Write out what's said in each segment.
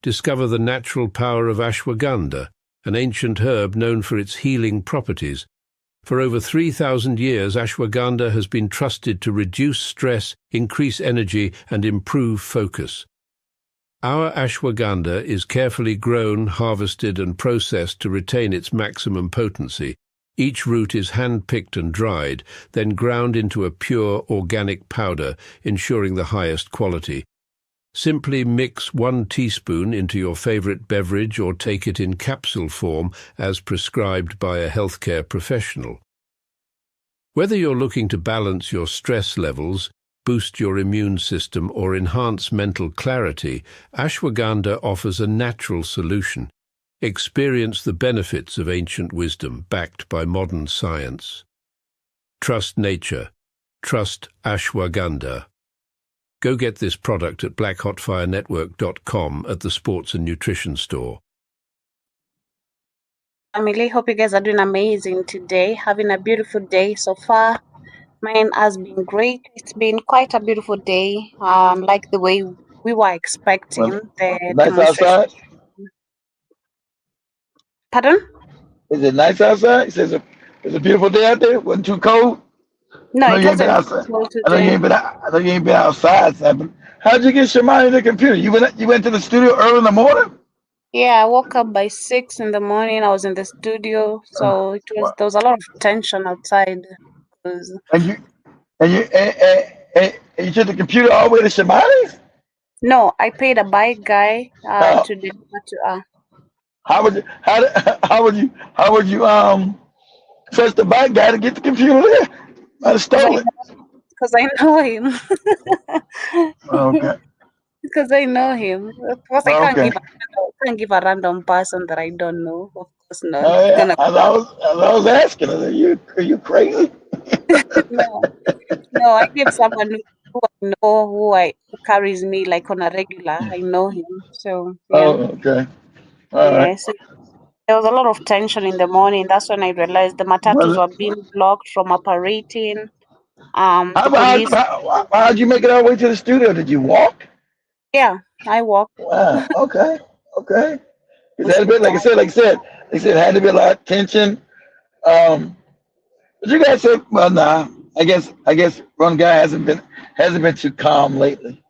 discover the natural power of ashwagandha, an ancient herb known for its healing properties. For over 3,000 years, ashwagandha has been trusted to reduce stress, increase energy, and improve focus. Our ashwagandha is carefully grown, harvested, and processed to retain its maximum potency. Each root is hand-picked and dried, then ground into a pure organic powder, ensuring the highest quality. Simply mix 1 teaspoon into your favorite beverage or take it in capsule form as prescribed by a healthcare professional. Whether you're looking to balance your stress levels, boost your immune system, or enhance mental clarity, ashwagandha offers a natural solution. Experience the benefits of ancient wisdom backed by modern science. Trust nature. Trust ashwagandha. Go get this product at blackhotfirenetwork.com at the Sports and Nutrition Store. Family, hope you guys are doing amazing today, having a beautiful day so far. Mine has been great. It's been quite a beautiful day, like the way we were expecting the Nice demonstration. outside? Pardon? Is it nice outside? It says it's a beautiful day out there. Wasn't too cold. No, I know it you ain't been wasn't outside. cold I know you today. ain't been out. I know you ain't been outside. But how'd you get Shemai the computer? You went to the studio early in the morning. Yeah, I woke up by 6 in the morning. I was in the studio, so there was a lot of tension outside. And you took the computer all the way to Shemai's? No, I paid a bike guy to deliver to. How would you trust the bike guy to get the computer there? I'd have stole it. Because I know him. Okay. Because I know him. Of course, I can't give a random person that I don't know. Of course not. Oh, yeah. As I was asking, are you crazy? No, I give someone who I know, who carries me like on a regular. I know him. So yeah. Oh, okay. All right. So there was a lot of tension in the morning. That's when I realized the matatus were being blocked from operating. The police. How'd you make it all the way to the studio? Did you walk? Yeah, I walked. Wow. Okay. Okay. It had a bit, like I said, it had to be a lot of tension. But you guys said, well, nah. I guess one guy hasn't been too calm lately.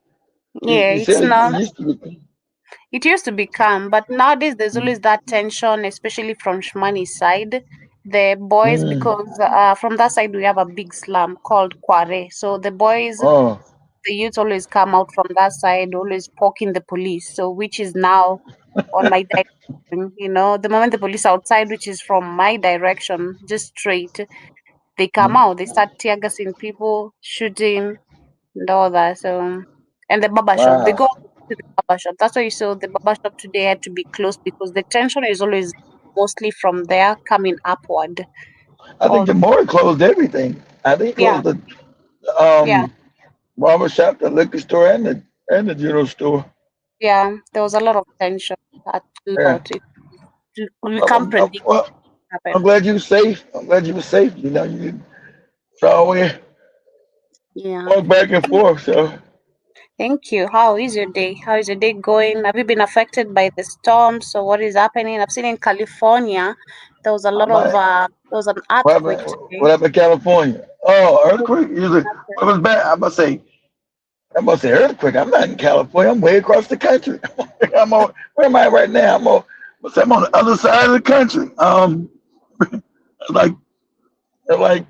Yeah, it's not. It used to be calm, but nowadays there's always that tension, especially from Shmani's side. The boys, because from that side we have a big slum called Kware. So the boys, the youth always come out from that side, always poking the police. So which is now on my direction, the moment the police outside, which is from my direction, just straight, they come out, they start tear gassing people, shooting, and all that. So, and the barber shop, they go to the barber shop. That's why you saw the barber shop today had to be closed because the tension is always mostly from there coming upward. I think the more closed everything. I think closed the barber shop, the liquor store, and the general store. Yeah, there was a lot of tension. We can't predict. I'm glad you were safe. You didn't throw away. Walk back and forth. So. Thank you. How is your day? How is your day going? Have you been affected by the storm? So what is happening? I've seen in California, there was a lot of there was an earthquake today. What happened in California? Oh, earthquake? It was bad. I must say earthquake. I'm not in California. I'm way across the country. Where am I right now? I'm on the other side of the country. like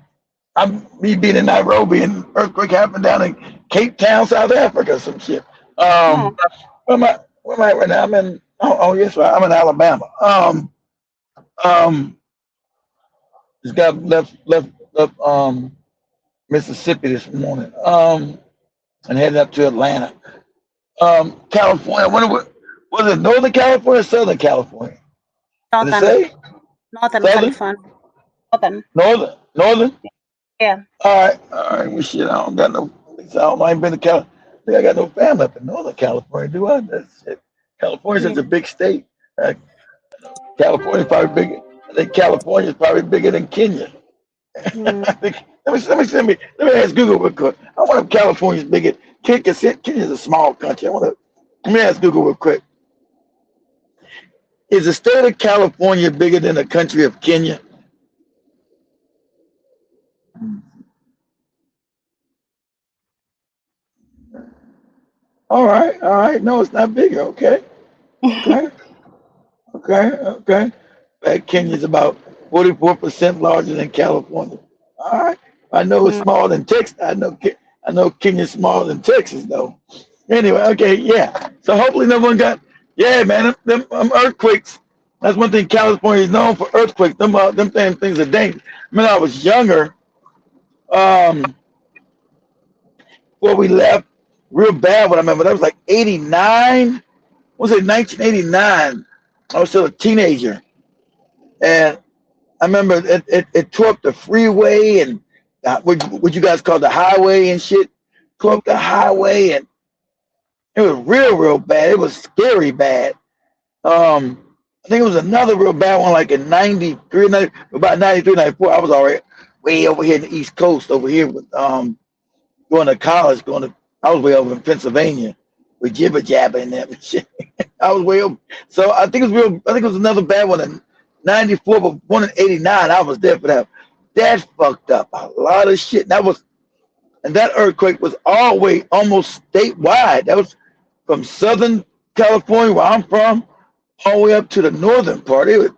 me being in Nairobi and earthquake happened down in Cape Town, South Africa, some shit. Where am I right now? I'm in I'm in Alabama. This guy left Mississippi this morning. And headed up to Atlanta. California. Was it Northern California or Southern California? Northern. Did it say? Northern California. Northern? Yeah. All right. Well, shit, I ain't been to California. I think I got no family up in Northern California, do I? That's it. California's such a big state. California's probably bigger. I think California's probably bigger than Kenya. I think, let me ask Google real quick. I wonder if California's bigger. Kenya's a small country. Let me ask Google real quick. Is the state of California bigger than the country of Kenya? All right. No, it's not bigger. Okay. Kenya's about 44% larger than California. All right. I know it's smaller than Texas. I know Kenya's smaller than Texas, though. Anyway, okay, yeah. So hopefully no one got. Yeah, man. Them earthquakes. That's one thing California is known for, earthquakes. Them damn things are dangerous. When I was younger, before we left, real bad. What I remember, that was like '89. Was it 1989? I was still a teenager, and I remember it tore up the freeway and what you guys call the highway and shit. Tore up the highway, and it was real bad. It was scary bad. I think it was another real bad one, like in '93, about '93, '94. I was already way over here in the East Coast, over here with going to college. I was way over in Pennsylvania with jibber jabber and that shit. I was way over. So I think it was real. I think it was another bad one in '94, but one in '89. I was there for that. That fucked up a lot of shit. And that earthquake was always almost statewide. That was from Southern California, where I'm from, all the way up to the northern part. It would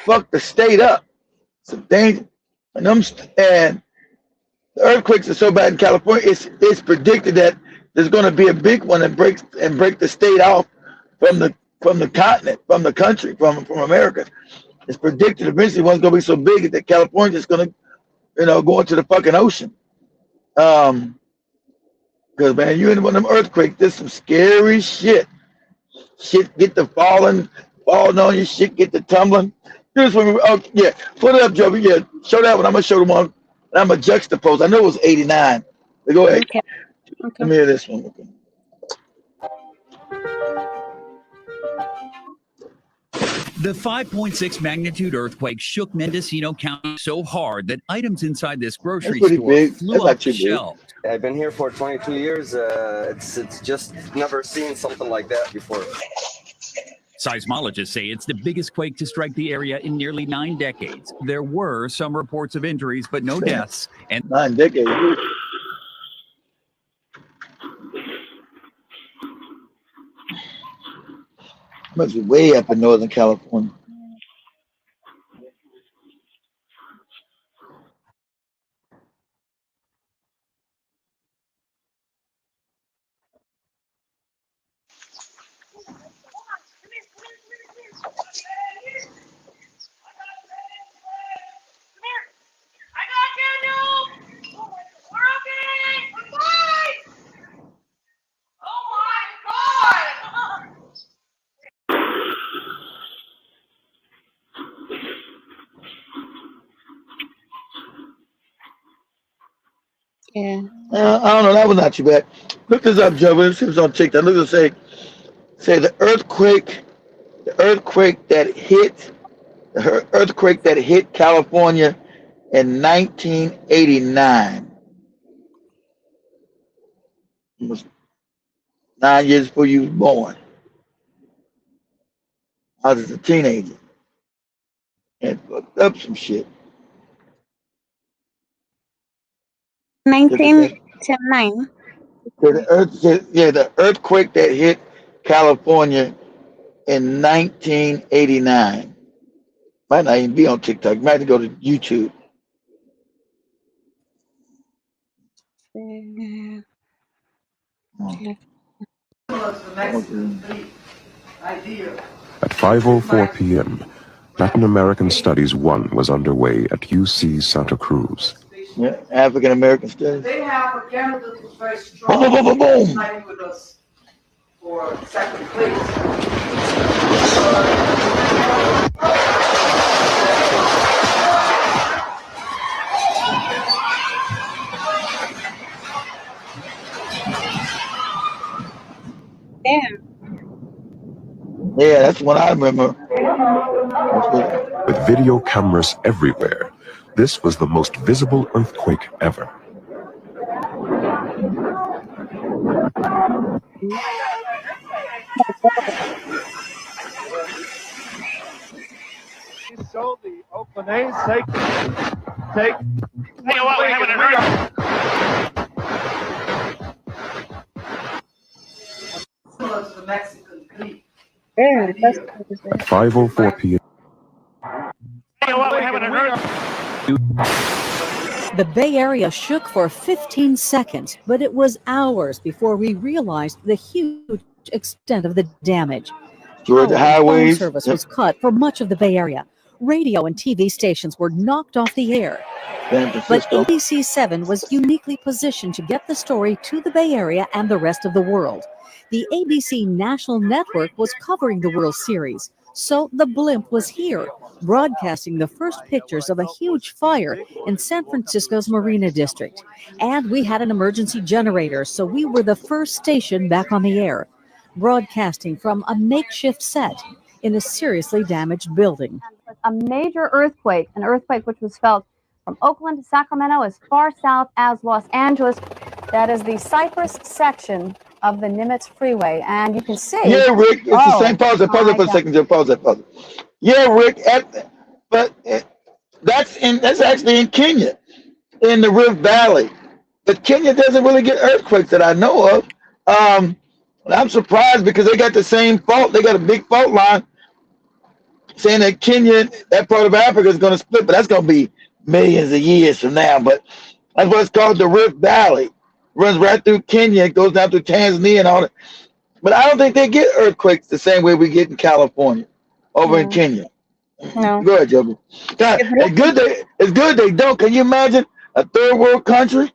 fuck the state up. It's a danger. And the earthquakes are so bad in California. It's predicted that there's going to be a big one and break the state off from the continent, from the country, from America. It's predicted eventually one's going to be so big that California is going to, go into the fucking ocean. Because man, you in one of them earthquakes, there's some scary shit. Shit get to falling on you. Shit get to tumbling. Here's when yeah, put it up, Joe. Yeah, show that one. I'm gonna show the one. And I'm gonna juxtapose. I know it was '89. But go ahead. Okay. Let me hear this one. Okay. The 5.6 magnitude earthquake shook Mendocino County so hard that items inside this grocery store big. flew off the shelves. I've been here for 22 years. It's just never seen something like that before. Seismologists say it's the biggest quake to strike the area in nearly 9 decades. There were some reports of injuries, but no deaths. And 9 decades. Must be way up in Northern California. Yeah. I don't know. That was not too bad. Look this up, Joe. Let's see what's on TikTok. Look at it say the earthquake that hit California in 1989. It was 9 years before you was born. I was a teenager and fucked up some shit. 1989. The earthquake that hit California in 1989. Might not even be on TikTok. Might have to go to YouTube. At 5:04 p.m., Latin American Studies 1 was underway at UC Santa Cruz. Yeah, African American Studies. They have a candidate who's very strong. Boom. Fighting with us for second place. Damn. Yeah, that's what I remember. With video cameras everywhere, this was the most visible earthquake ever. So the Oakland A's take. Hey, what, we're having an earthquake. Similar to the Mexican Creek. 5:04 p.m. Hey, what, we're having an earthquake. The Bay Area shook for 15 seconds, but it was hours before we realized the huge extent of the damage. Georgia highways. Phone service was cut for much of the Bay Area. Radio and TV stations were knocked off the air. But ABC 7 was uniquely positioned to get the story to the Bay Area and the rest of the world. The ABC National Network was covering the World Series, so the blimp was here, broadcasting the first pictures of a huge fire in San Francisco's Marina District. And we had an emergency generator, so we were the first station back on the air, broadcasting from a makeshift set in a seriously damaged building. A major earthquake, an earthquake which was felt from Oakland to Sacramento as far south as Los Angeles. That is the Cypress section of the Nimitz Freeway, and you can see. Yeah, Rick, it's the same. Pause it for a second. Just pause it. Yeah, Rick, that's actually in Kenya, in the Rift Valley. But Kenya doesn't really get earthquakes that I know of. I'm surprised because they got the same fault. They got a big fault line saying that Kenya, that part of Africa, is going to split, but that's going to be millions of years from now. But that's what it's called, the Rift Valley. Runs right through Kenya, it goes down through Tanzania and all that. But I don't think they get earthquakes the same way we get in California, over in Kenya. No. Go ahead, Joby. It's good they don't. Can you imagine a third world country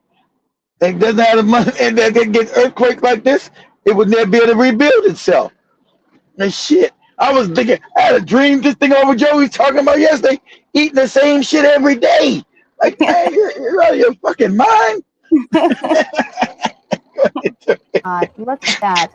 that doesn't have the money and that they get earthquakes like this? It would never be able to rebuild itself. And shit. I was thinking, I had a dream, this thing over Joey's talking about yesterday, eating the same shit every day. Like, man, you're out of your fucking mind. Look at that.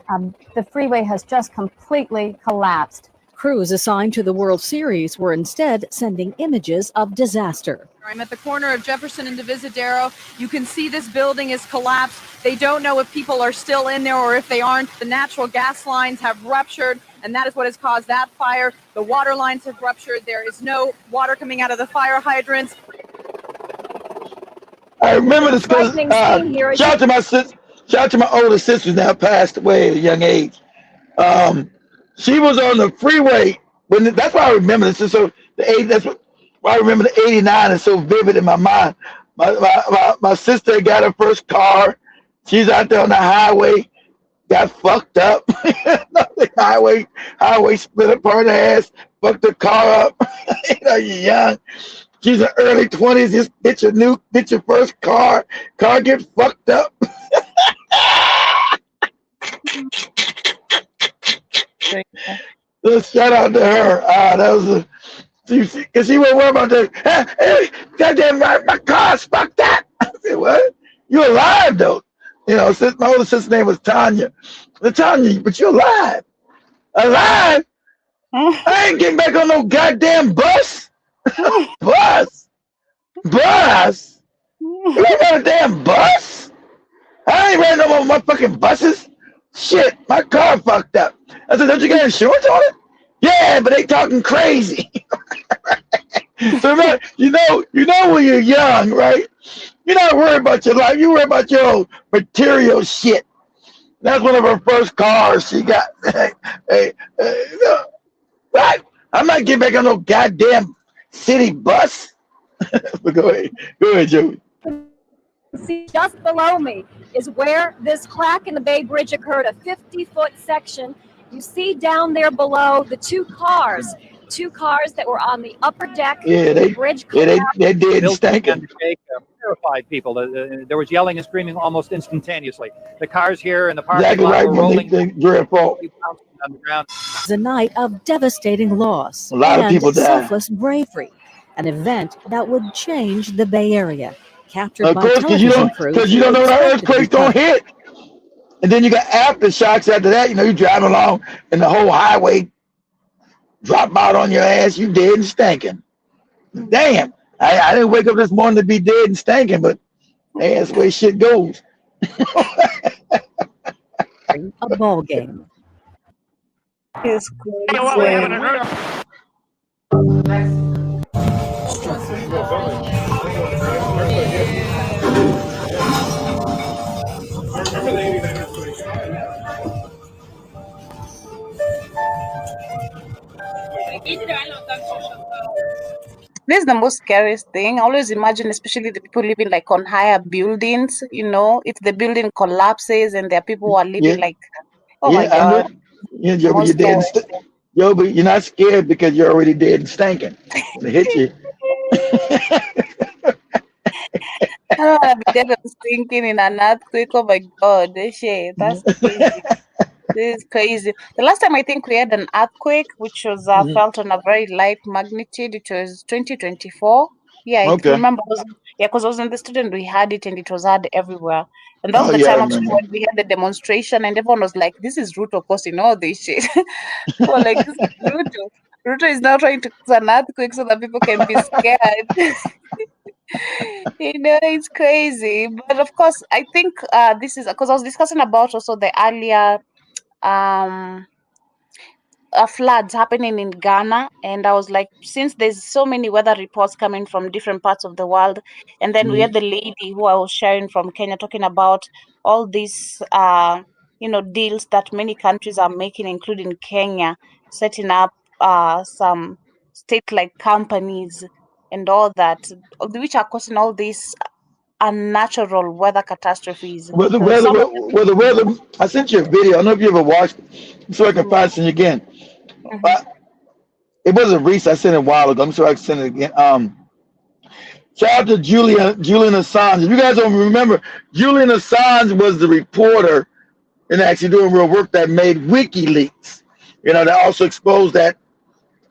The freeway has just completely collapsed. Crews assigned to the World Series were instead sending images of disaster. I'm at the corner of Jefferson and Divisadero. You can see this building is collapsed. They don't know if people are still in there or if they aren't. The natural gas lines have ruptured, and that is what has caused that fire. The water lines have ruptured. There is no water coming out of the fire hydrants. I remember this because shout out to my sister, shout out to my older sister now passed away at a young age. She was on the freeway when that's why I remember this. So that's why I remember the '89 is so vivid in my mind. My sister got her first car. She's out there on the highway, got fucked up. The highway split apart her ass, fucked the car up. You're young. She's in early 20s. This bitch your first car. Car gets fucked up. So shout out to her. That was because she wasn't worried about that. Hey, goddamn right, my car's fucked up. I said, what? You're alive though. You know, since my older sister's name was Tanya. Tanya, but you're alive. Alive? I ain't getting back on no goddamn bus. Bus? You ain't got a damn bus? I ain't riding no more motherfucking buses. Shit, my car fucked up. I said, don't you got insurance on it? Yeah, but they talking crazy. So man, you know when you're young, right? You're not worried about your life. You worry about your own material shit. That's one of her first cars she got. Right? I'm not getting back on no goddamn city bus. But go ahead, Joey. See, just below me is where this crack in the Bay Bridge occurred, a 50-foot section. You see down there below the two cars that were on the upper deck. Yeah, they did stinking. Terrified people. There was yelling and screaming almost instantaneously. The cars here in the parking lot were rolling. On the ground. It's a night of devastating loss. A lot of people died. Selfless bravery, an event that would change the Bay Area. Captured of course, because you don't know when earthquakes don't hit. And then you got aftershocks after that. You know, you're driving along and the whole highway drop out on your ass. You dead and stinking. Damn. I didn't wake up this morning to be dead and stinking, but hey, that's the way shit goes. A ball game. It's Hey, what, we're having an earthquake. This is the most scariest thing. I always imagine, especially the people living like on higher buildings, if the building collapses and there are people who are living like, oh my I know. God, Joe, but you're dead. Joe, but you're not scared because you're already dead and stinking. When it hits you. I don't want to be dead and stinking in an earthquake. Oh my God, this shit, that's crazy. This is crazy. The last time I think we had an earthquake, which was felt on a very light magnitude, it was 2024. Yeah, I remember. Because I was in the student, we had it and it was heard everywhere. And that was the time actually when we had the demonstration and everyone was like, this is Ruto causing all this shit. People were like, this is Ruto. Ruto is now trying to cause an earthquake so that people can be scared. It's crazy. But of course, I think this is because I was discussing about also the earlier floods happening in Ghana, and I was like, since there's so many weather reports coming from different parts of the world, and then we had the lady who I was sharing from Kenya talking about all these deals that many countries are making, including Kenya, setting up some state-like companies and all that, which are causing all these unnatural weather catastrophes. Well, the weather. I sent you a video. I don't know if you ever watched it, so I can find it again. It wasn't recent. I sent it a while ago. I'm sure I can send it again. Shout out to Julian Assange. If you guys don't remember, Julian Assange was the reporter and actually doing real work that made WikiLeaks. That also exposed that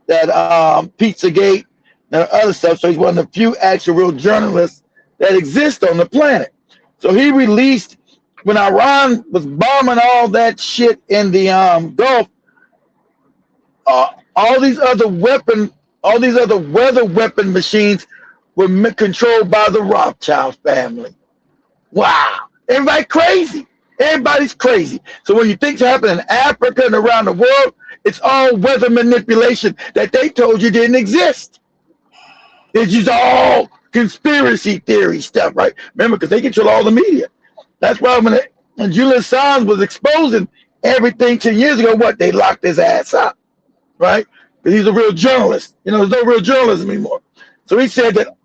Pizzagate and other stuff. So he's one of the few actual real journalists that exist on the planet. So he released, when Iran was bombing all that shit in the Gulf, all these other weather weapon machines were controlled by the Rothschild family. Wow. Everybody crazy. Everybody's crazy. So when you think it's happening in Africa and around the world, it's all weather manipulation that they told you didn't exist. It's just all conspiracy theory stuff, right? Remember, because they control all the media. That's why when Julian Assange was exposing everything 10 years ago, they locked his ass up, right? Because he's a real journalist. There's no real journalism anymore. So he said that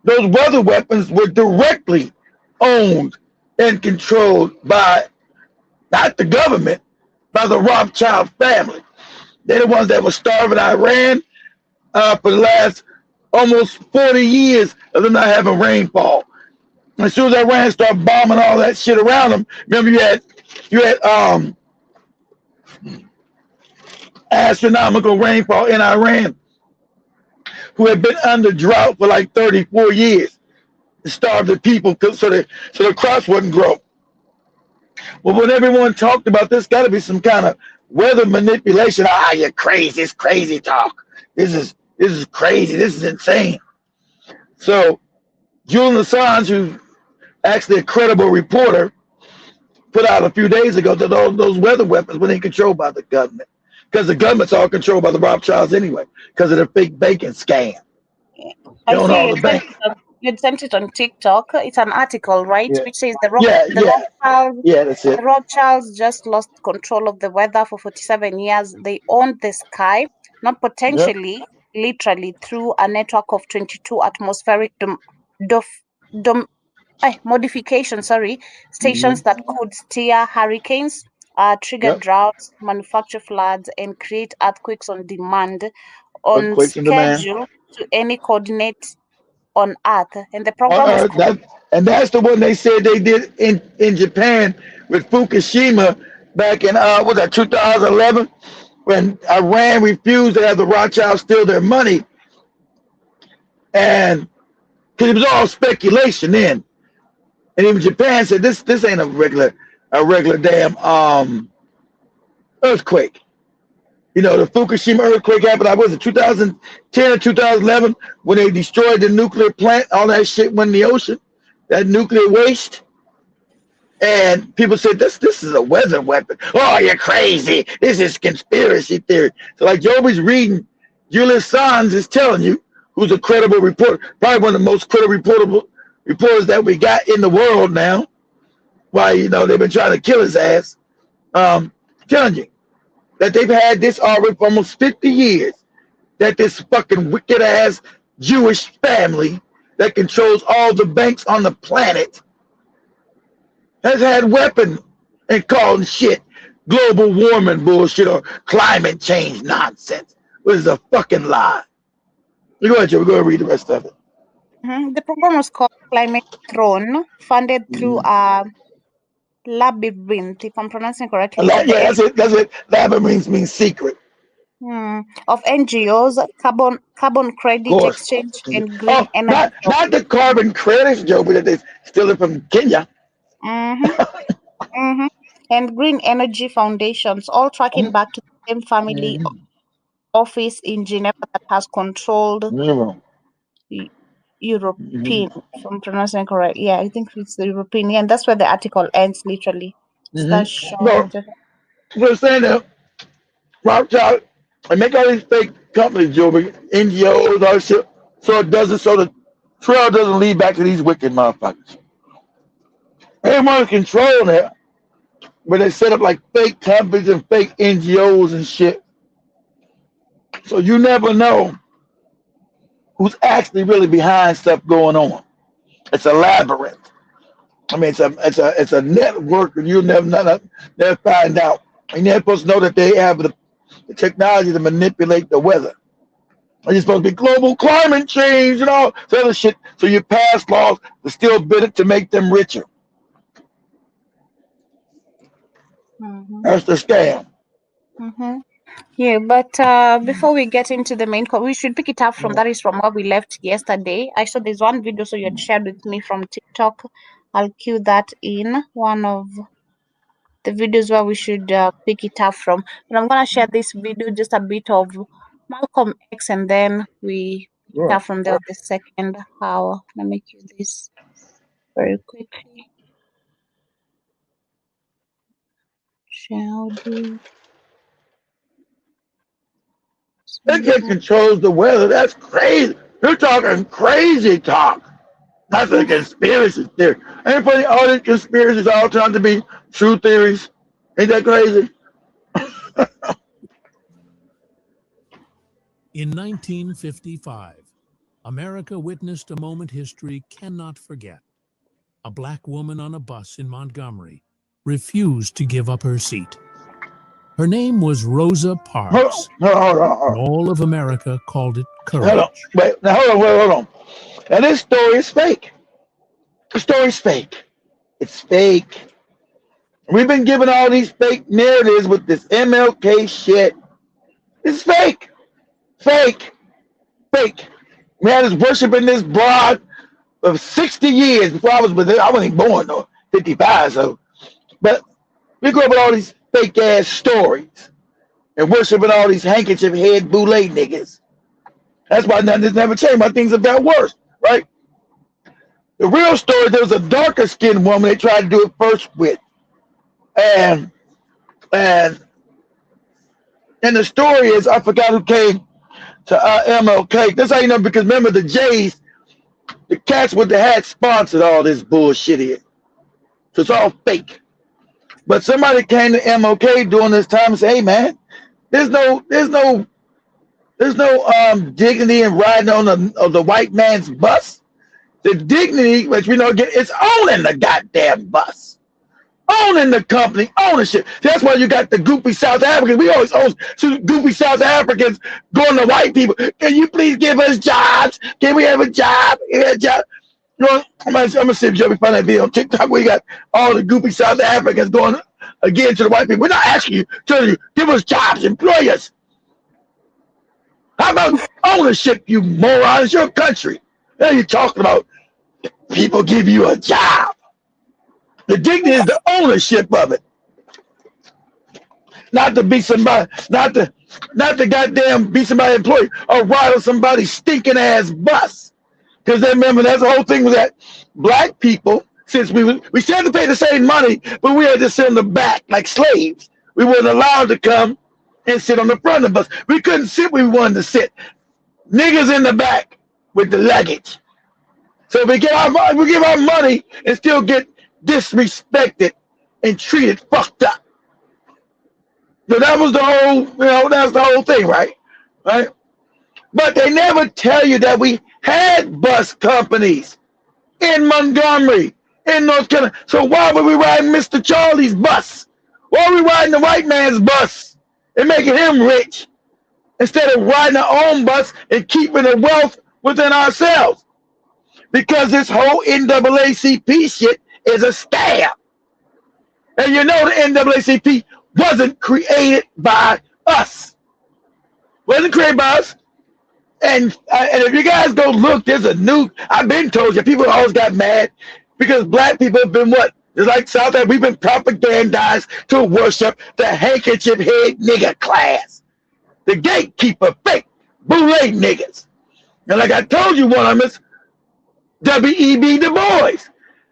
those weather weapons were directly owned and controlled by, not the government, by the Rothschild family. They're the ones that were starving Iran for the last almost 40 years of them not having rainfall. And as soon as Iran started bombing all that shit around them, remember you had astronomical rainfall in Iran, who had been under drought for like 34 years. It starved the people so the crops wouldn't grow. Well, when everyone talked about this, got to be some kind of weather manipulation. You're crazy. It's crazy talk. This is crazy. This is insane. So Julian Assange, who's actually a credible reporter, put out a few days ago that all those weather weapons were controlled by the government, because the government's all controlled by the Rothschilds anyway, because of the fake bacon scam. You sent it on TikTok. It's an article, right? Yeah. Which says that's it. The Rothschilds just lost control of the weather for 47 years. They owned the sky, not potentially, literally, through a network of 22 atmospheric modification, stations that could steer hurricanes, trigger droughts, manufacture floods, and create earthquakes on demand, on schedule to any coordinate on Earth. And the program that's the one they said they did in Japan with Fukushima back in 2011, when Iran refused to have the Rothschilds steal their money, and because it was all speculation then. And even Japan said this ain't a regular damn earthquake. The Fukushima earthquake happened, was it 2010 or 2011, when they destroyed the nuclear plant, all that shit went in the ocean, that nuclear waste. And people said, this is a weather weapon. Oh, you're crazy. This is conspiracy theory. So like Joby's reading, Julian Assange is telling you, who's a credible reporter, probably one of the most credible reporters that we got in the world now. Why, they've been trying to kill his ass. Telling you that they've had this already for almost 50 years. that this fucking wicked ass Jewish family that controls all the banks on the planet has had weapons and calling shit global warming bullshit or climate change nonsense, which is a fucking lie. Go ahead, Joe. We're going to read the rest of it. The program was called Climate Throne, funded through Labyrinth, if I'm pronouncing correctly. Yeah, that's it. Labyrinth means secret. Of NGOs, carbon credit exchange, and green energy. Not the carbon credits, Joe, but they steal it from Kenya. And green energy foundations, all tracking back to the same family office in Geneva that has controlled European, if I'm pronouncing correct. Yeah, I think it's the European. Yeah, and that's where the article ends, literally. No, we're saying that Rothschild and make all these fake companies, Joe, NGOs, all shit, so the trail doesn't lead back to these wicked motherfuckers. Everyone's controlling it, but they set up like fake companies and fake NGOs and shit. So you never know who's actually really behind stuff going on. It's a labyrinth. I mean, it's a network, and you'll never find out. And you're supposed to know that they have the technology to manipulate the weather. And you're supposed to be global climate change and all that other shit. So you pass laws to still bid it to make them richer. That's the scam. Yeah, but before we get into the main we should pick it up from that is from where we left yesterday. I saw there's one video, so you had shared with me from TikTok. I'll cue that in one of the videos where we should pick it up from. But I'm gonna share this video, just a bit of Malcolm X, and then we pick up from there the second hour. Let me cue this very quickly. Shall we? It just controls the weather. That's crazy. You're talking crazy talk. That's a conspiracy theory. Everybody, all these conspiracies all turned to be true theories. Ain't that crazy? In 1955, America witnessed a moment history cannot forget. A black woman on a bus in Montgomery refused to give up her seat. Her name was Rosa Parks. Hold on. All of America called it courage. Hold on. Wait, now hold on. And this story is fake. The story's fake. It's fake. We've been given all these fake narratives with this MLK shit. It's fake. Fake. Man is worshiping this broad of 60 years before I wasn't even born though, 55, so. But we grew up with all these fake ass stories and worshiping all these handkerchief head boule niggas. That's why nothing's never changed. My things have got worse, right? The real story, there was a darker skinned woman they tried to do it first with. And the story is, I forgot who came to MLK. That's how you know, because remember the Jays, the cats with the hat sponsored all this bullshit here. So it's all fake. But somebody came to MLK during this time and said, hey man, there's no dignity in riding on the white man's bus. The dignity, which we know again, is owning the goddamn bus. Owning the company, ownership. That's why you got the goofy South Africans. We always own goofy South Africans going to white people. Can you please give us jobs? Can we have a job? You know, I'm gonna see if Joey find that video on TikTok where you got all the goofy South Africans going again to the white people. We're not asking you, telling you, give us jobs, employ us. How about ownership, you morons? It's your country. Now you're talking about people give you a job. The dignity is the ownership of it. Not to be somebody, not to goddamn be somebody's employee or ride on somebody's stinking ass bus. Because remember, that's the whole thing with that black people, since we still had to pay the same money, but we had to sit on the back like slaves. We weren't allowed to come and sit on the front of the bus. We couldn't sit where we wanted to sit. Niggas in the back with the luggage. So we give our money and still get disrespected and treated fucked up. So that was the whole, that's the whole thing, right? Right? But they never tell you that we had bus companies in Montgomery, in North Carolina. So why were we riding Mr. Charlie's bus? Why are we riding the white man's bus and making him rich instead of riding our own bus and keeping the wealth within ourselves? Because this whole NAACP shit is a scam. And you know the NAACP wasn't created by us. Wasn't created by us. And if you guys go look, there's a new, I've been told you, people always got mad because black people have been what? It's like South Africa, we've been propagandized to worship the handkerchief head nigga class. The gatekeeper, fake, boule niggas. And like I told you, one of them is W.E.B. Du Bois. And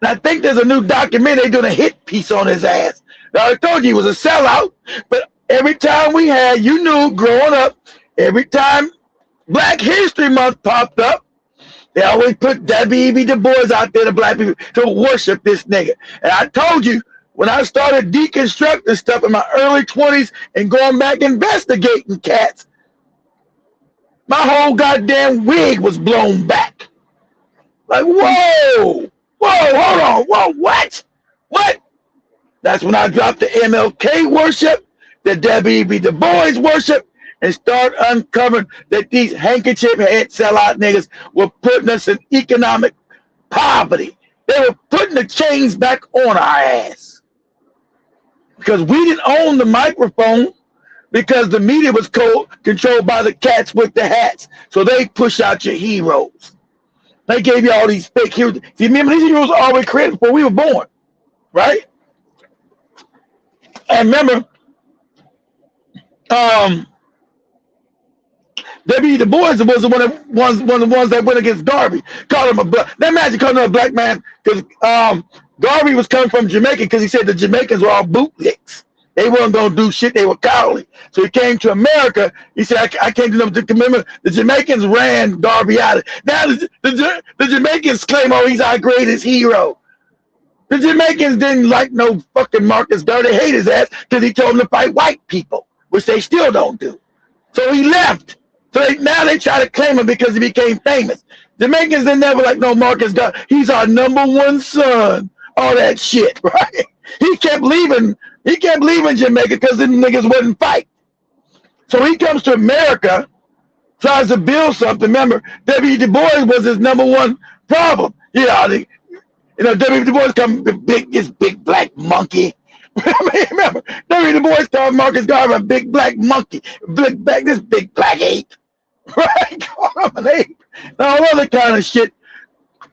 I think there's a new documentary, they're doing a hit piece on his ass. Now I told you he was a sellout, but every time we had, you knew growing up, every time Black History Month popped up, they always put W.E.B. Du Bois out there to black people to worship this nigga. And I told you, when I started deconstructing stuff in my early 20s and going back investigating cats, my whole goddamn wig was blown back. Like, whoa, hold on, whoa, what? What? That's when I dropped the MLK worship, the W.E.B. Du Bois worship, and start uncovering that these handkerchief head sellout niggas were putting us in economic poverty. They were putting the chains back on our ass. Because we didn't own the microphone, because the media was controlled by the cats with the hats. So they push out your heroes. They gave you all these fake heroes. See, remember, these heroes were already created before we were born, right? And remember, W.E.B. Du Bois was one of the ones that went against Garvey. Called him a black. Now imagine calling him a black man, because Garvey was coming from Jamaica, because he said the Jamaicans were all bootlicks. They weren't gonna do shit. They were cowardly. So he came to America. He said, "I can't do nothing." Remember, the Jamaicans ran Garvey out. Now the Jamaicans claim, "Oh, he's our greatest hero." The Jamaicans didn't like no fucking Marcus Garvey. They hate his ass because he told them to fight white people, which they still don't do. So he left. So now they try to claim him because he became famous. Jamaicans, they never like no Marcus Garvey. He's our #1 son. All that shit, right? He kept leaving Jamaica because the niggas wouldn't fight. So he comes to America, tries to build something. Remember, W.E.B. Du Bois was his #1 problem. W.E.B. Du Bois come this big black monkey. Remember, W.E.B. Du Bois called Marcus Garvey a big black monkey, this big black ape, right? Call him an ape, and all other kind of shit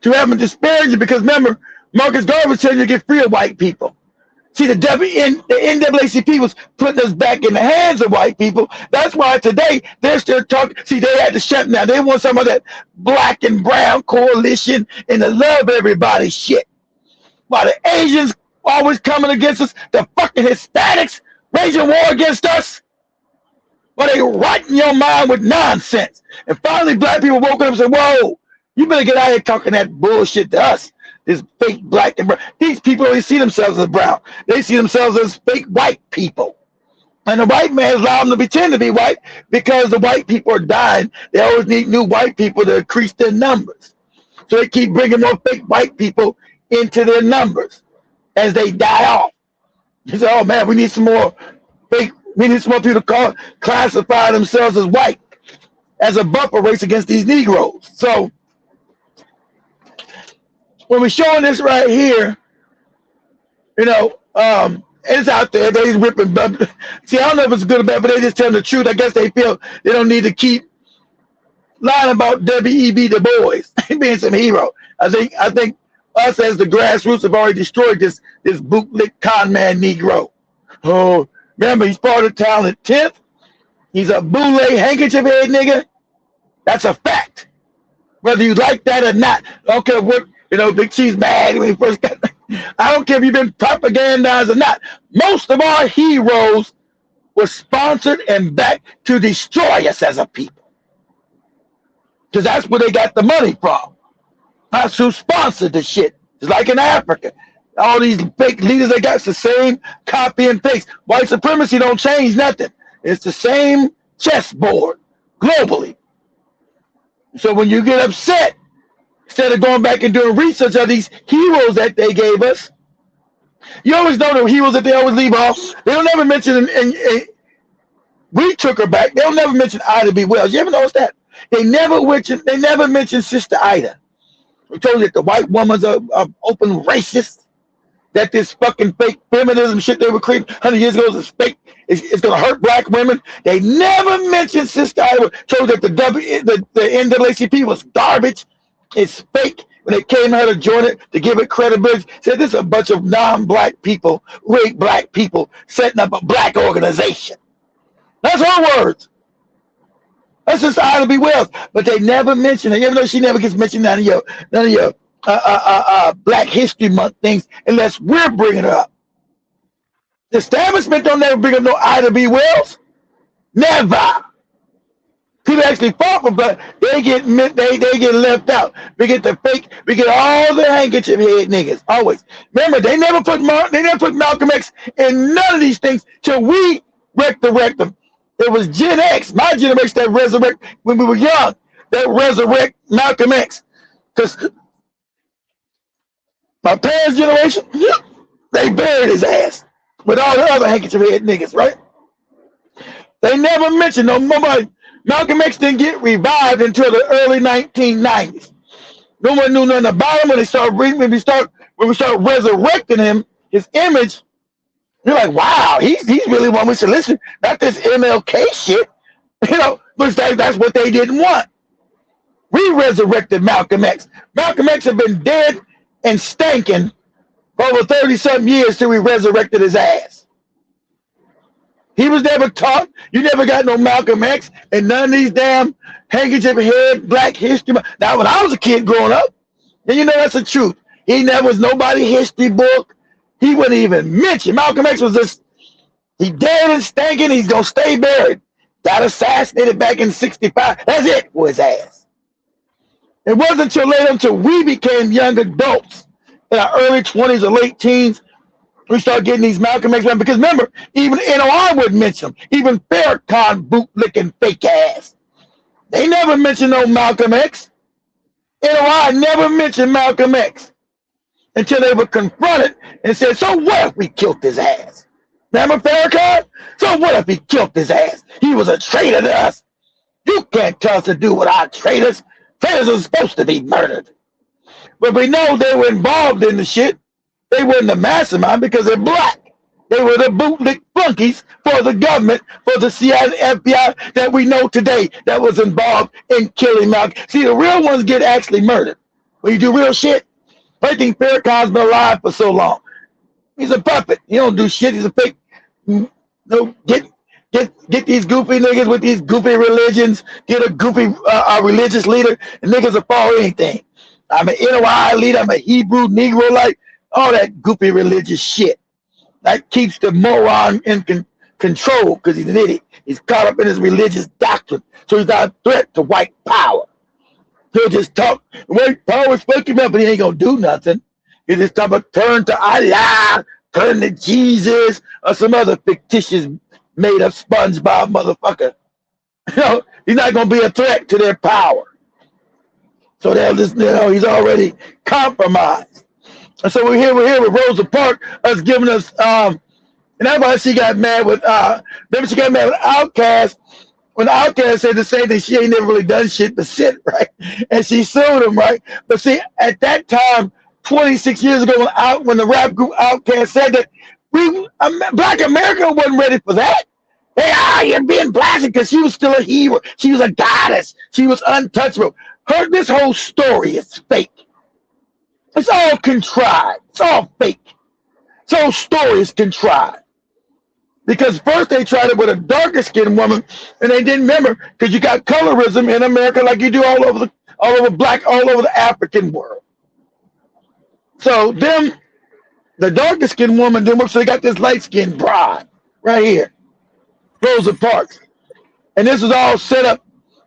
to have him disparage, because remember, Marcus Garvey was telling you to get free of white people. See, the NAACP was putting us back in the hands of white people. That's why today they're still talking. See, they had to shut down. They want some of that black and brown coalition and the love everybody shit. While the Asians always coming against us, the fucking Hispanics waging war against us. Well, they rotting your mind with nonsense. And finally, black people woke up and said, "Whoa, you better get out here talking that bullshit to us. This fake black and brown." These people only see themselves as brown. They see themselves as fake white people. And the white man allows them to pretend to be white because the white people are dying. They always need new white people to increase their numbers. So they keep bringing more fake white people into their numbers as they die off. He said, "Oh man, we need some more fake. We need some more people to classify themselves as white, as a buffer race against these Negroes." So when we're showing this right here, it's out there. They're ripping. See, I don't know if it's good or bad, but they just tell the truth. I guess they feel they don't need to keep lying about W.E.B. Du Bois being some hero. I think us as the grassroots have already destroyed this bootlick con man Negro. Oh, remember, he's part of Talent 10th. He's a boule handkerchief head nigga. That's a fact. Whether you like that or not. I don't care what, Big Cheese mad when he first got I don't care if you've been propagandized or not. Most of our heroes were sponsored and backed to destroy us as a people. Because that's where they got the money from. That's who sponsored the shit. It's like in Africa. All these fake leaders, they got the same copy and paste. White supremacy don't change nothing. It's the same chessboard globally. So when you get upset, instead of going back and doing research of these heroes that they gave us, you always know the heroes that they always leave off. They don't ever mention, and we took her back. They'll never mention Ida B. Wells. You ever notice that? They never mention Sister Ida. We told you that the white woman's a open racist. That this fucking fake feminism shit they were creating 100 years ago is fake. It's going to hurt black women. They never mentioned Sister Ida. Told that the NAACP was garbage. It's fake. When they came out to join it to give it credibility, said this is a bunch of non-black people, raped black people, setting up a black organization. That's her words. That's just Ida B. Wells. But they never mention her, even though she never gets mentioned none of your Black History Month things unless we're bringing her up. The establishment don't never bring up no Ida B. Wells. Never. People actually fought for black. They get left out. We get the fake. We get all the handkerchief head niggas. Always. Remember, they never put Malcolm X in none of these things till we resurrect them. It was Gen X, my generation, that resurrect when we were young. That resurrect Malcolm X. Because my parents' generation, they buried his ass with all the other handkerchief head niggas, right? They never mentioned nobody. Malcolm X didn't get revived until the early 1990s. No one knew nothing about him when we start resurrecting him, his image. You're like, wow, he's really one we should listen. Not this MLK shit, but that's what they didn't want. We resurrected Malcolm X. Malcolm X had been dead and stinking for over 30-something years till we resurrected his ass. He was never taught. You never got no Malcolm X and none of these damn handkerchief head Black History. Now, when I was a kid growing up, and that's the truth. He never was nobody history book. He wouldn't even mention. Malcolm X was just, he dead and stinking. He's going to stay buried. Got assassinated back in 65. That's it for his ass. It wasn't until later, until we became young adults in our early 20s or late teens, we started getting these Malcolm X. Because remember, even NOI wouldn't mention them. Even Farrakhan bootlicking fake ass. They never mentioned no Malcolm X. NOI never mentioned Malcolm X until they were confronted and said, so what if we killed his ass? Remember Farrakhan? So what if he killed his ass? He was a traitor to us. You can't tell us to do what our traitors. Traitors are supposed to be murdered. But we know they were involved in the shit. They weren't the mastermind because they're black. They were the bootleg flunkies for the government, for the CIA and FBI that we know today that was involved in killing Malcolm. See, the real ones get actually murdered. When you do real shit, I think Farrakhan's been alive for so long. He's a puppet. He don't do shit. He's a fake. Get these goofy niggas with these goofy religions. Get a goofy religious leader, and niggas will follow anything. I'm an NOI leader. I'm a Hebrew Negro, like all that goofy religious shit. That keeps the moron in control because he's an idiot. He's caught up in his religious doctrine, so he's not a threat to white power. He'll just talk, white power is fucking up, but he ain't gonna do nothing. He'll just talk about turn to Allah, turn to Jesus, or some other fictitious made up SpongeBob motherfucker. He's not gonna be a threat to their power. So they'll just, he's already compromised. And so we're here with Rosa Parks, us giving us, and that's why she got mad with, remember she got mad with Outkast. When Outkast said the same thing, she ain't never really done shit but sit, right? And she sued him, right? But see, at that time, 26 years ago, when the rap group Outkast said that, Black America wasn't ready for that. Hey, you're being blasted because she was still a hero. She was a goddess. She was untouchable. This whole story is fake. It's all contrived. It's all fake. This whole story is contrived. Because first they tried it with a darker skinned woman, and they didn't remember because you got colorism in America like you do all over the African world. So the darker skinned woman didn't work, so they got this light skinned bride right here, Rosa Parks, and this was all set up.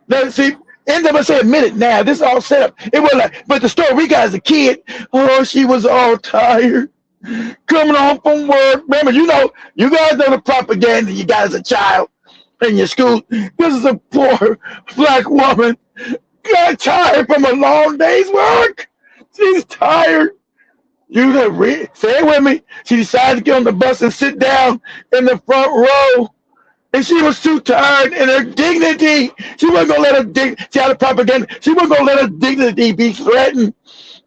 Now, see, admit it now. This is all set up. It was like, but the story we got as a kid, she was all tired. Coming home from work. Remember, you guys know the propaganda you got as a child in your school. This is a poor black woman got tired from a long day's work. She's tired. You say it with me. She decided to get on the bus and sit down in the front row. And she was too tired in her dignity. She wasn't going to let her dignity, she had a propaganda. She wasn't going to let her dignity be threatened.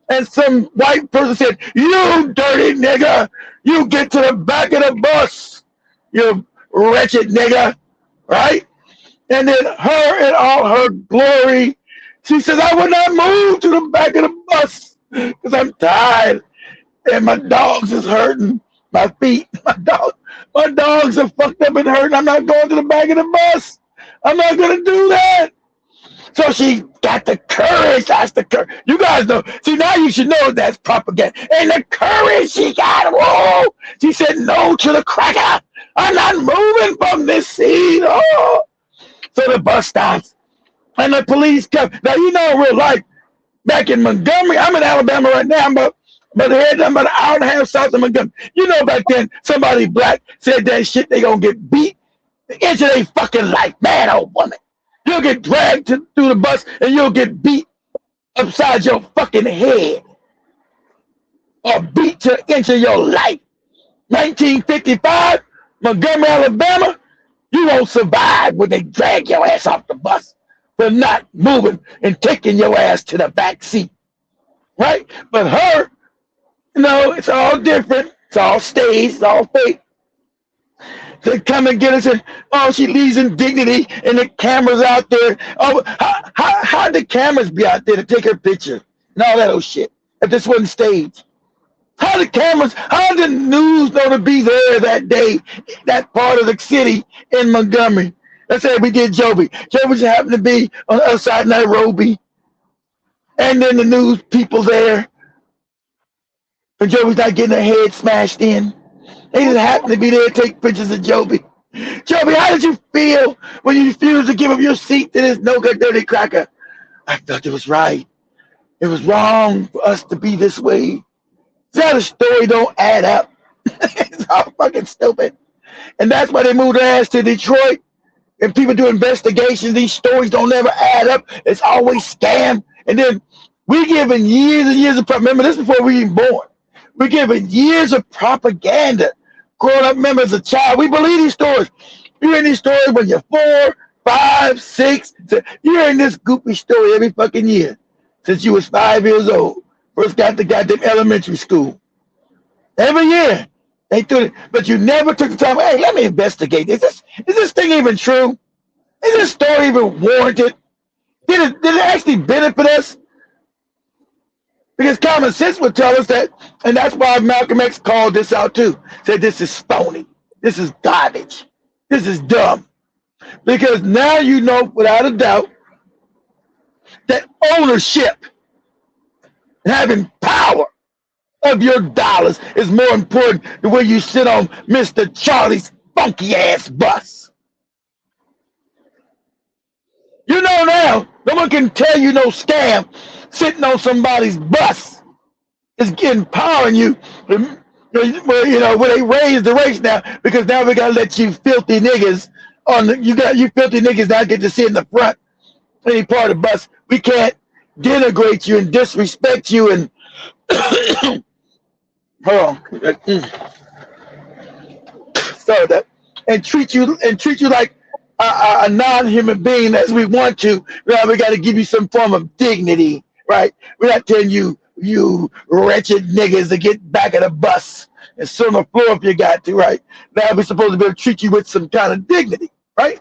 And some white person said, "You dirty nigga, you get to the back of the bus, you wretched nigga," right? And then her in all her glory, she says, "I will not move to the back of the bus because I'm tired and my dogs is hurting, my feet, my dogs are fucked up and hurting. I'm not going to the back of the bus. I'm not going to do that." So she got the courage. That's the courage. You guys know. See, now you should know that's propaganda. And the courage she got. Whoa! She said no to the cracker. I'm not moving from this seat. Oh! So the bus stops. And the police come. Now, you know in real life, back in Montgomery, I'm in Alabama right now, but I'm about an hour and a half south of Montgomery. You know back then, somebody black said that shit, they gonna get beat into their fucking life, man or woman. You'll get dragged through the bus and you'll get beat upside your fucking head or beat to the inch of your life. 1955, Montgomery, Alabama, you won't survive when they drag your ass off the bus for not moving and taking your ass to the back seat, right? But her, you know, it's all different. It's all staged. It's all fake. They come and get us, and oh, she leaves in dignity, and the cameras out there. Oh, how'd the cameras be out there to take her picture and all that old shit if this wasn't staged? How did the news know to be there that day, that part of the city in Montgomery? Let's say we did Joby. Joby just happened to be on the other side of Nairobi, and then the news people there, and Joby's not getting her head smashed in. They just happened to be there to take pictures of Joby. Joby, how did you feel when you refused to give up your seat to this no-good dirty cracker? I felt it was right. It was wrong for us to be this way. That story don't add up. It's all fucking stupid. And that's why they moved their ass to Detroit. And people do investigations. These stories don't ever add up. It's always scam. And then we're given years and years of remember this before we even born. We're given years of propaganda. Growing up, remember as a child, we believe these stories. You hear these stories when you're 4, 5, 6. You hearing this goofy story every fucking year since you was 5 years old. First got to goddamn elementary school. Every year. They do it. But you never took the time, hey, let me investigate. Is this thing even true? Is this story even warranted? Did it actually benefit us? Because common sense would tell us that, and that's why Malcolm X called this out too. Said this is phony. This is garbage. This is dumb. Because now you know without a doubt that ownership and having power of your dollars is more important than where you sit on Mr. Charlie's funky ass bus. You know now, no one can tell you no scam sitting on somebody's bus is empowering you. Where they raise the rates now because now we gotta let you filthy niggas you filthy niggas now get to sit in the front any part of the bus. We can't denigrate you and disrespect you and hold on. Sorry that and treat you like a non-human being as we want to. Now we got to give you some form of dignity, right? We're not telling you wretched niggas to get back of the bus and sit on the floor if you got to, right? Now we're supposed to be able to treat you with some kind of dignity, right?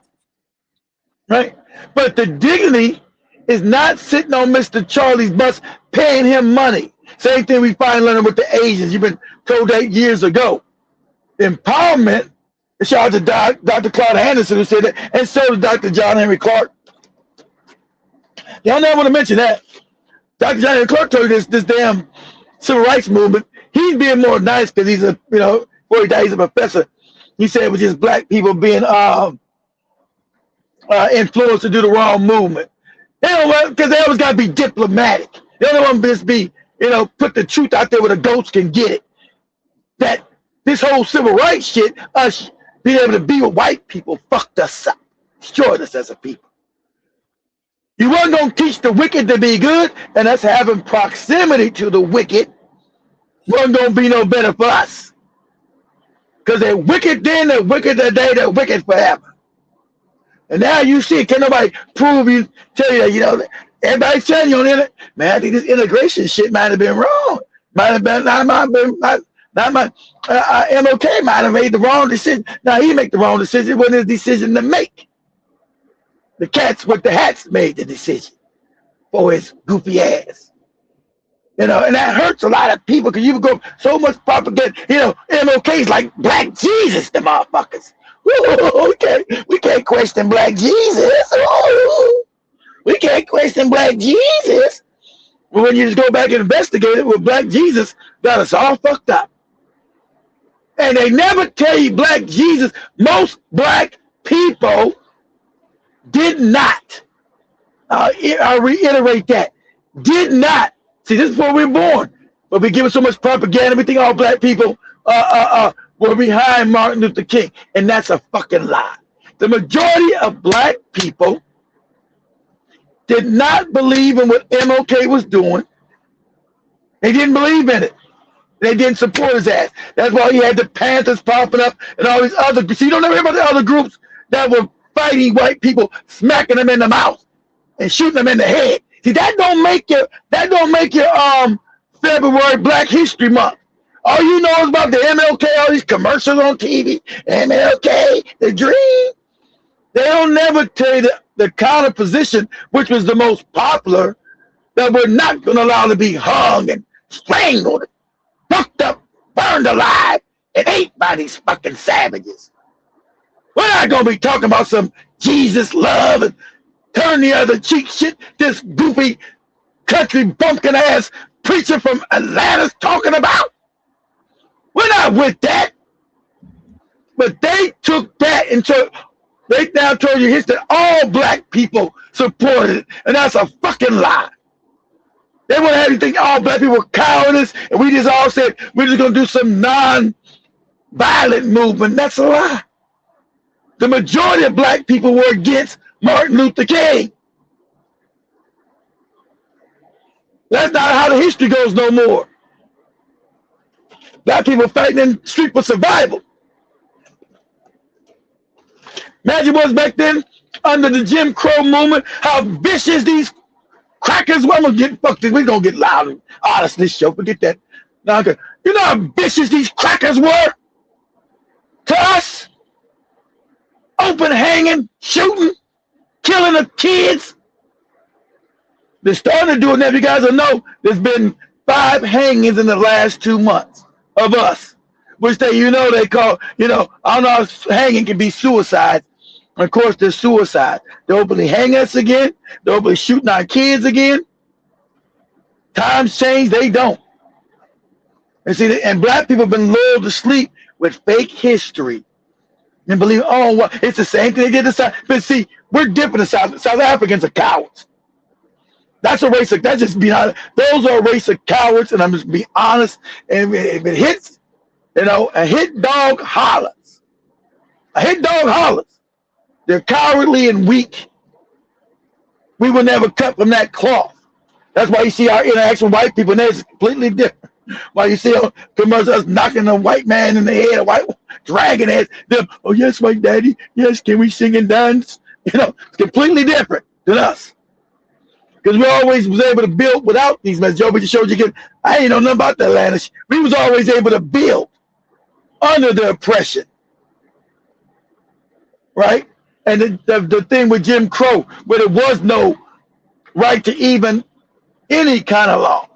Right? But the dignity is not sitting on Mr. Charlie's bus paying him money. Same thing we find learning with the Asians. You've been told that years ago. Empowerment. Shout out to Dr. Claude Anderson who said that, and so did Dr. John Henry Clark. Y'all never want to mention that. Dr. John Henry Clark told you this damn civil rights movement. He's being more nice because he's before he died, he's a professor. He said it was just black people being influenced to do the wrong movement. They don't want because they always got to be diplomatic. They don't want to just be put the truth out there where the goats can get it. That this whole civil rights shit, us being able to be with white people fucked us up, destroyed us as a people. You weren't going to teach the wicked to be good, and us having proximity to the wicked wasn't going to be no better for us. Because they're wicked then, they're wicked today, they're wicked forever. And now you see, can nobody prove you, tell you that, you know, everybody's telling you on the internet, man, I think this integration shit might have been wrong. Might have been, MLK might have made the wrong decision. Now he make the wrong decision. It wasn't his decision to make. The cats with the hats made the decision for his goofy ass. You know, and that hurts a lot of people because you go so much propaganda. You know, MLK's like Black Jesus, the motherfuckers. Ooh, we can't question Black Jesus. Ooh, we can't question Black Jesus. But when you just go back and investigate it, with Black Jesus got us all fucked up. And they never tell you Black Jesus, most Black people did not, I reiterate that, did not, see this is before we were born, but we give it so much propaganda, we think all Black people were behind Martin Luther King, and that's a fucking lie. The majority of Black people did not believe in what MLK was doing. They didn't believe in it. They didn't support his ass. That's why he had the Panthers popping up and all these other groups. You don't know about the other groups that were fighting white people, smacking them in the mouth and shooting them in the head. See, that don't make your February Black History Month. All you know is about the MLK, all these commercials on TV, MLK, the dream. They don't never tell you the counter position, which was the most popular, that we're not going to allow to be hung and strangled, fucked up, burned alive, and ate by these fucking savages. We're not going to be talking about some Jesus love and turn the other cheek shit this goofy country bumpkin ass preacher from Atlanta's talking about. We're not with that. But they took that and they now told you history that all Black people supported it, and that's a fucking lie. They want to have you think all Black people were cowardice, and we just all said we're just going to do some non-violent movement. That's a lie. The majority of Black people were against Martin Luther King. That's not how the history goes no more. Black people fighting in the street for survival. Imagine what was back then under the Jim Crow movement, how vicious these crackers were. I'm gonna get fucked. We're gonna get loud and honest this show. Forget that. Now, you know how vicious these crackers were to us? Open hanging, shooting, killing the kids. They're starting to do it now. If you guys will know, there's been 5 hangings in the last 2 months of us, which they call, I don't know if hanging can be suicide. Of course, there's suicide. They openly hang us again. They openly shooting our kids again. Times change, they don't. And see, and Black people have been lulled to sleep with fake history and believe, oh, well, it's the same thing they did to South. But see, we're different. South Africans are cowards. That's a race of, that's just being honest. Those are a race of cowards, and I'm just being honest. And if it hits, a hit dog hollers. A hit dog hollers. They're cowardly and weak. We were never cut from that cloth. That's why you see our interaction with white people, and it's completely different. Why you see commercials knocking a white man in the head, a white dragging it, them, oh yes, white daddy, yes, can we sing and dance? It's completely different than us. Because we always was able to build without these messages. Joe, we just showed you, I ain't know nothing about the Atlanta. We was always able to build under the oppression. Right? And the thing with Jim Crow, where there was no right to even any kind of law.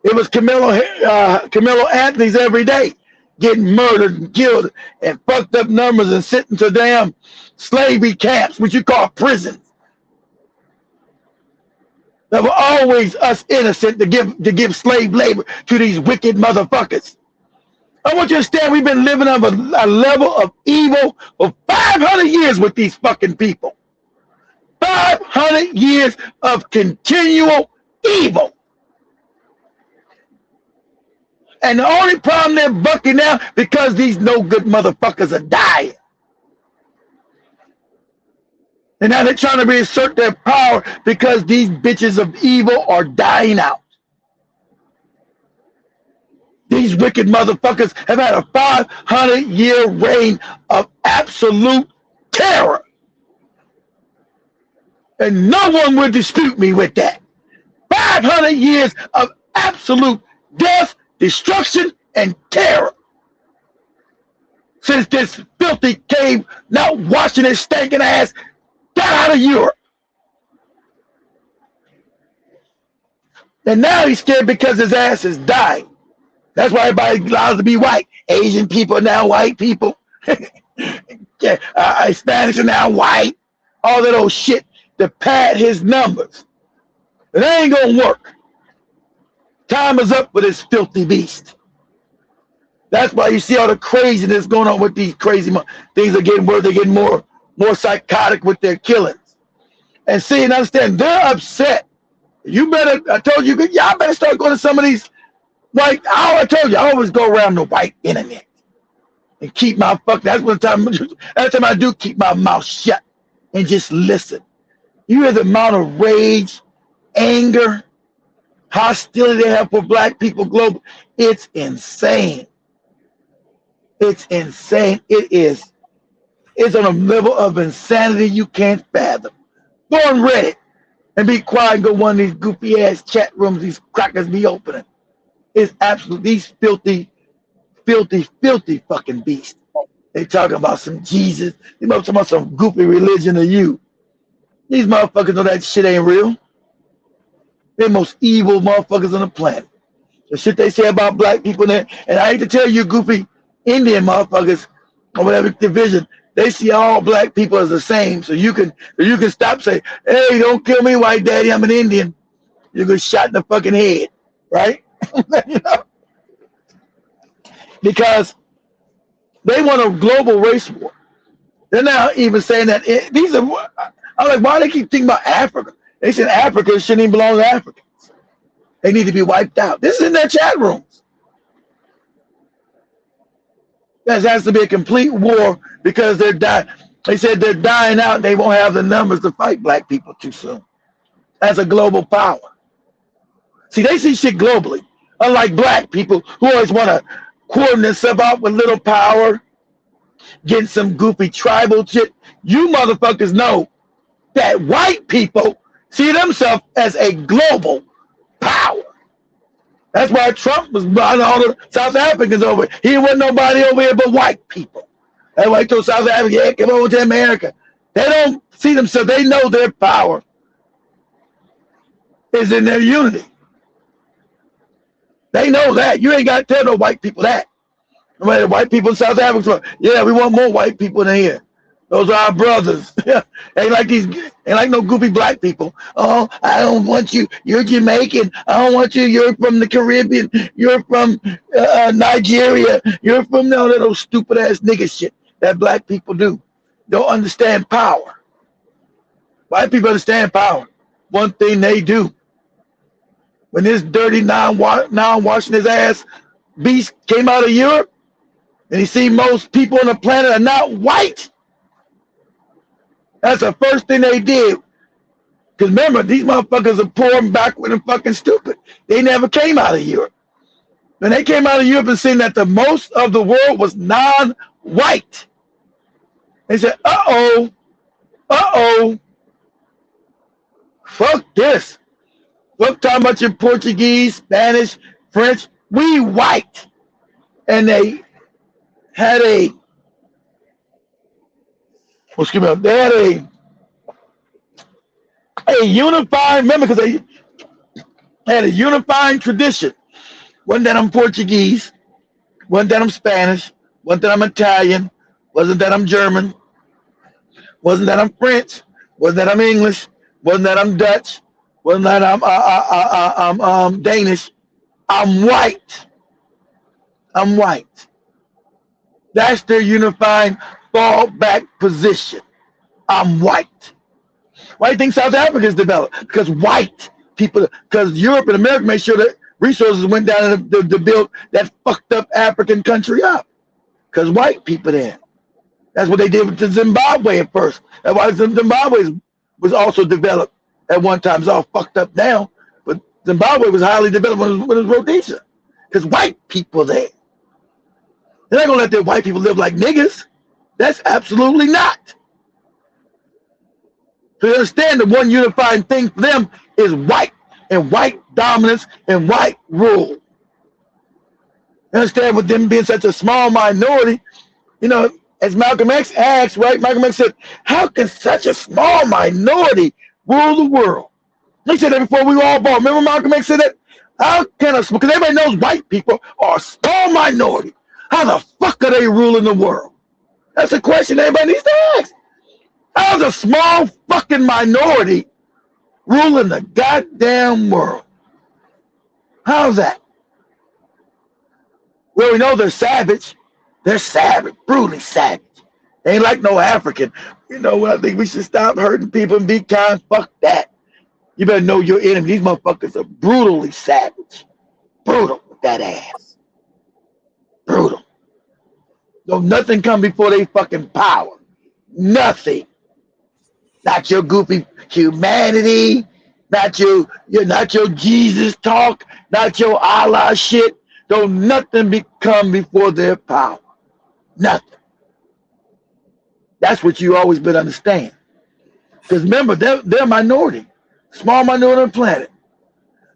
It was Camilo Anthony's every day getting murdered and killed and fucked up numbers and sent into damn slavery camps, which you call prisons. That were always us innocent to give slave labor to these wicked motherfuckers. I want you to understand we've been living on a level of evil for 500 years with these fucking people. 500 years of continual evil. And the only problem they're bucking now because these no good motherfuckers are dying. And now they're trying to reassert their power because these bitches of evil are dying out. These wicked motherfuckers have had a 500-year reign of absolute terror. And no one will dispute me with that. 500 years of absolute death, destruction, and terror. Since this filthy cave, not washing his stinking ass, got out of Europe. And now he's scared because his ass is dying. That's why everybody allows to be white. Asian people are now white people. Spanish are now white. All that old shit to pad his numbers. It ain't gonna work. Time is up with this filthy beast. That's why you see all the craziness going on with these crazy things are getting worse. They're getting more psychotic with their killings. And see and understand, they're upset. You better, I told you, y'all better start going to some of these white, I told you, I always go around the white internet and keep my that's every time I do, keep my mouth shut and just listen. You hear the amount of rage, anger, hostility they have for black people globally. It's insane. It's insane. It's on a level of insanity you can't fathom. Go on Reddit and be quiet and go one of these goofy ass chat rooms these crackers be opening. It's absolutely these filthy fucking beasts. They talking about some Jesus. They talking about some goofy religion of you. These motherfuckers know that shit ain't real. They're the most evil motherfuckers on the planet. The shit they say about black people there, and I hate to tell you, goofy Indian motherfuckers or whatever division, they see all black people as the same. So you can stop saying, "Hey, don't kill me, white daddy. I'm an Indian." You get shot in the fucking head, right? You know? Because they want a global race war. They're now even saying that these are. I'm like, why do they keep thinking about Africa? They said Africa shouldn't even belong to Africans. They need to be wiped out. This is in their chat rooms. There has to be a complete war because they're dying. They said they're dying out. They won't have the numbers to fight black people too soon. As a global power. See, they see shit globally. Unlike black people who always want to coordinate themselves out with little power, getting some goofy tribal shit. You motherfuckers know that white people see themselves as a global power. That's why Trump was brought all the South Africans over. He wasn't nobody over here but white people. That's why he told South Africa, yeah, come over to America. They don't see themselves. They know their power is in their unity. They know that. You ain't got to tell no white people that. No white people in South Africa, yeah, we want more white people in here. Those are our brothers. ain't like no goofy black people. Oh, I don't want you. You're Jamaican. I don't want you. You're from the Caribbean. You're from Nigeria. You're from all that old stupid ass nigga shit that black people do. Don't understand power. White people understand power. One thing they do. When this dirty non-washing his ass beast came out of Europe, and he see most people on the planet are not white. That's the first thing they did. Because remember, these motherfuckers are poor and backward and fucking stupid. They never came out of Europe. When they came out of Europe and seen that the most of the world was non-white, they said, uh-oh, fuck this. Fuck talking about your Portuguese, Spanish, French. We white. And they had a unifying, remember, because they had a unifying tradition. Wasn't that I'm Portuguese, wasn't that I'm Spanish, wasn't that I'm Italian, wasn't that I'm German, wasn't that I'm French, wasn't that I'm English, wasn't that I'm Dutch, wasn't that I'm Danish. I'm white. I'm white. That's their unifying fallback position. I'm white. Why do you think South Africa is developed? Because white people, because Europe and America made sure that resources went down to build that fucked up African country up. Because white people there. That's what they did with Zimbabwe at first. That's why Zimbabwe was also developed at one time. It's all fucked up now, but Zimbabwe was highly developed when it was Rhodesia, because white people there. They're not gonna let their white people live like niggas. That's absolutely not. So you understand the one unifying thing for them is white and white dominance and white rule. You understand with them being such a small minority, you know, as Malcolm X asked, right? Malcolm X said, how can such a small minority rule the world? He said that before we were all born. Remember Malcolm X said that? How can us, because everybody knows white people are a small minority. How the fuck are they ruling the world? That's a question everybody needs to ask. How's a small fucking minority ruling the goddamn world? How's that? Well, we know they're savage. They're savage, brutally savage. They ain't like no African. You know what? I think we should stop hurting people and be kind. Fuck that. You better know your enemy. These motherfuckers are brutally savage. Brutal with that ass. Brutal. Don't nothing come before they fucking power. Nothing. Not your goofy humanity. Not your Jesus talk. Not your Allah shit. Don't nothing come before their power. Nothing. That's what you always better understand. Because remember, they're a minority. Small minority on the planet.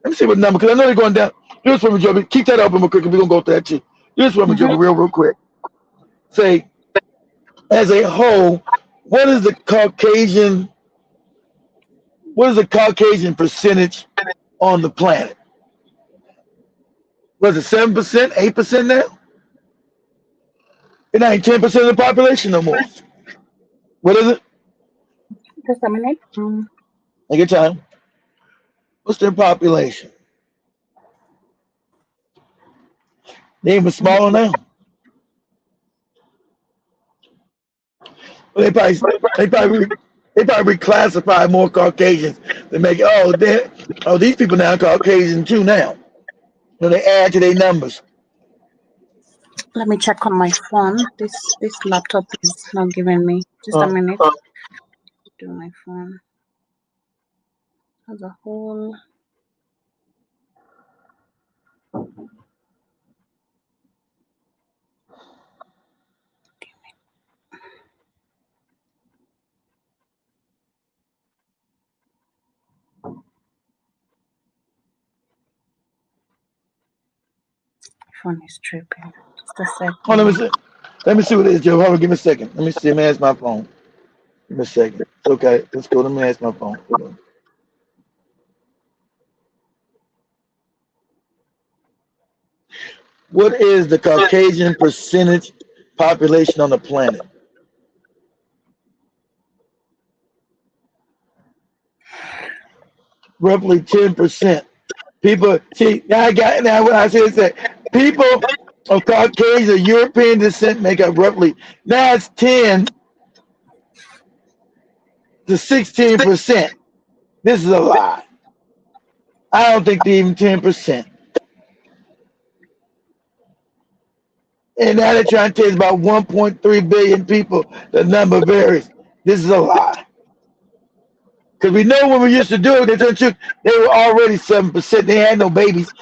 Let me see what number, because I know they're going down. Do this for me, Joby. Keep that open real quick, and we're going to go through that too. Do this for me, Joby, real quick. Say, as a whole, what is the Caucasian percentage on the planet? Was it 7%, 8% now? It ain't 10% of the population no more. What is it? Just a minute. Take your time. What's their population? They even smaller now. Well, they probably reclassify more Caucasians. They make these people now Caucasian too now. So they add to their numbers. Let me check on my phone. This laptop is not giving me. Just a minute. Do my phone as a whole. Phone is tripping. Just a second. Oh, let me see what it is, Joe. Hold on, give me a second. Let me see. Let me ask my phone. Give me a second. It's okay. Let's go. Let me ask my phone. Hold on. What is the Caucasian percentage population on the planet? Roughly 10%. People, see, now what I said is that people of Caucasian or European descent make up roughly, now it's 10 to 16%. This is a lie. I don't think they're even 10%. And now they're trying to tell us about 1.3 billion people. The number varies. This is a lie. Because we know when we used to do it, they were already 7%. They had no babies.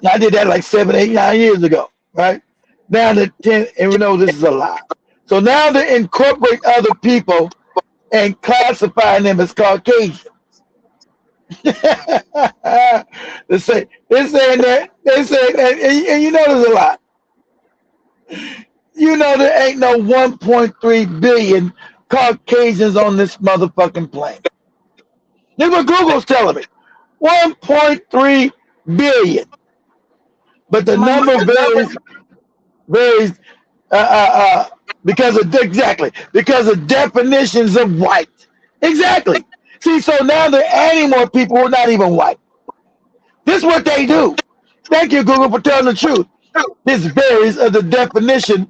I did that like 7, 8, 9 years ago, right? Now they're 10, and we know this is a lie. So now they incorporate other people and classifying them as Caucasians. They're saying that, and you know there's a lot. You know there ain't no 1.3 billion Caucasians on this motherfucking planet. This is what Google's telling me. 1.3 billion. But the number varies because of definitions of white. Exactly. See, so now they're adding more people who are not even white. This is what they do. Thank you, Google, for telling the truth. This varies of the definition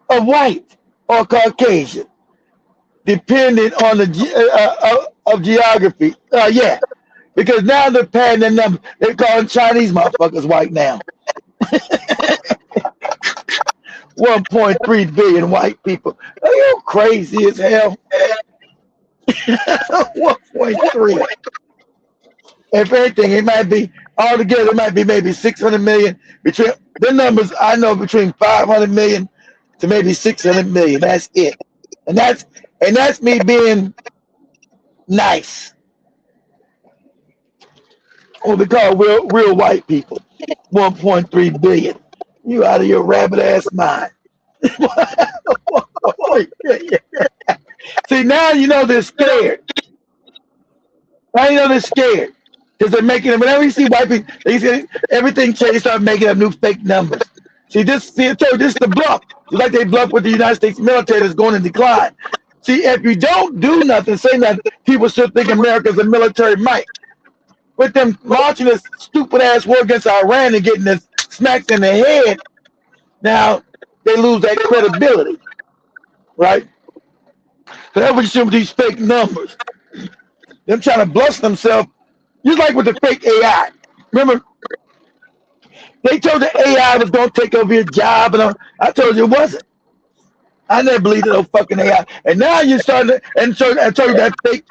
of white or Caucasian, depending on the of geography. Yeah, because now they're padding the number. They're calling Chinese motherfuckers white now. 1.3 billion white people. Are you crazy as hell? 1.3. If anything, it might be altogether. It might be maybe 600 million. Between the numbers, I know between 500 million to maybe 600 million. That's it, and that's me being nice. What we call real white people. 1.3 billion. You out of your rabbit ass mind. See, now you know they're scared. Now you know they're scared. Because they're making it, whenever you see white people, they see everything change, they start making up new fake numbers. This is the bluff. It's like they bluff with the United States military that's going in decline. See, if you don't do nothing, say nothing, people still think America's a military might. With them launching this stupid ass war against Iran and getting this smacks in the head, now they lose that credibility, right? So that's what you see with these fake numbers. Them trying to bluff themselves, just like with the fake AI. Remember, they told the AI was going to take over your job, and I told you it wasn't. I never believed in no fucking AI. And now you're starting to, and I told you that fake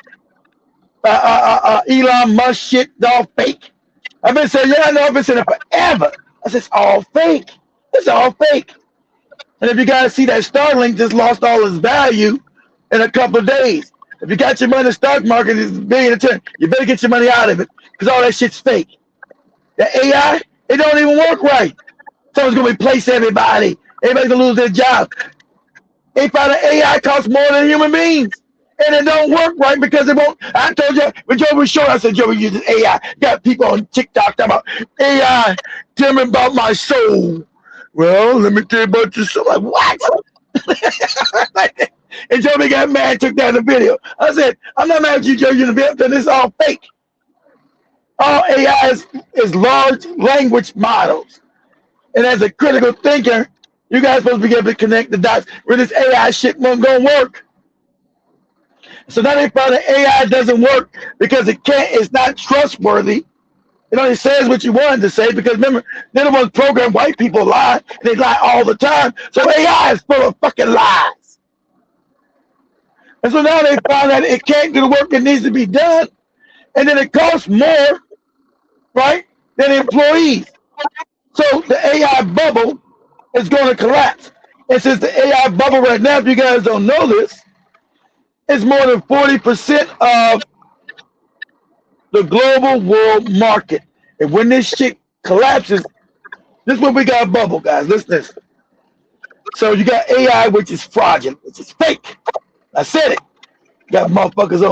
Elon Musk shit is all fake. I've been saying, yeah, I know, I've been saying it forever. I said, it's all fake. It's all fake. And if you guys see that Starlink just lost all its value in a couple of days. If you got your money in the stock market, it's $1 billion a turn. You better get your money out of it because all that shit's fake. The AI, it don't even work right. Someone's going to replace everybody. Everybody's going to lose their job. They find an AI costs more than human beings. And it don't work right because it won't. I told you, when Joe was showing, I said, Joe, you use AI. Got people on TikTok talking about AI. Tell me about my soul. Well, let me tell you about your soul. Like, what? And Joe got mad, took down the video. I said, I'm not mad at you, Joe. You're the video, because it's all fake. All AI is large language models. And as a critical thinker, you guys supposed to be able to connect the dots where this AI shit won't go work. So now they found that AI doesn't work because it's not trustworthy. It only says what you wanted to say because remember, they're the ones programmed white people lie, and they lie all the time. So AI is full of fucking lies. And so now they found that it can't do the work that needs to be done, and then it costs more, right, than employees. So the AI bubble is going to collapse. And since the AI bubble right now, if you guys don't know this, it's more than 40% of the global world market. And when this shit collapses, this is when we got a bubble, guys. Listen to this. So you got AI, which is fraudulent, which is fake. I said it. You got motherfuckers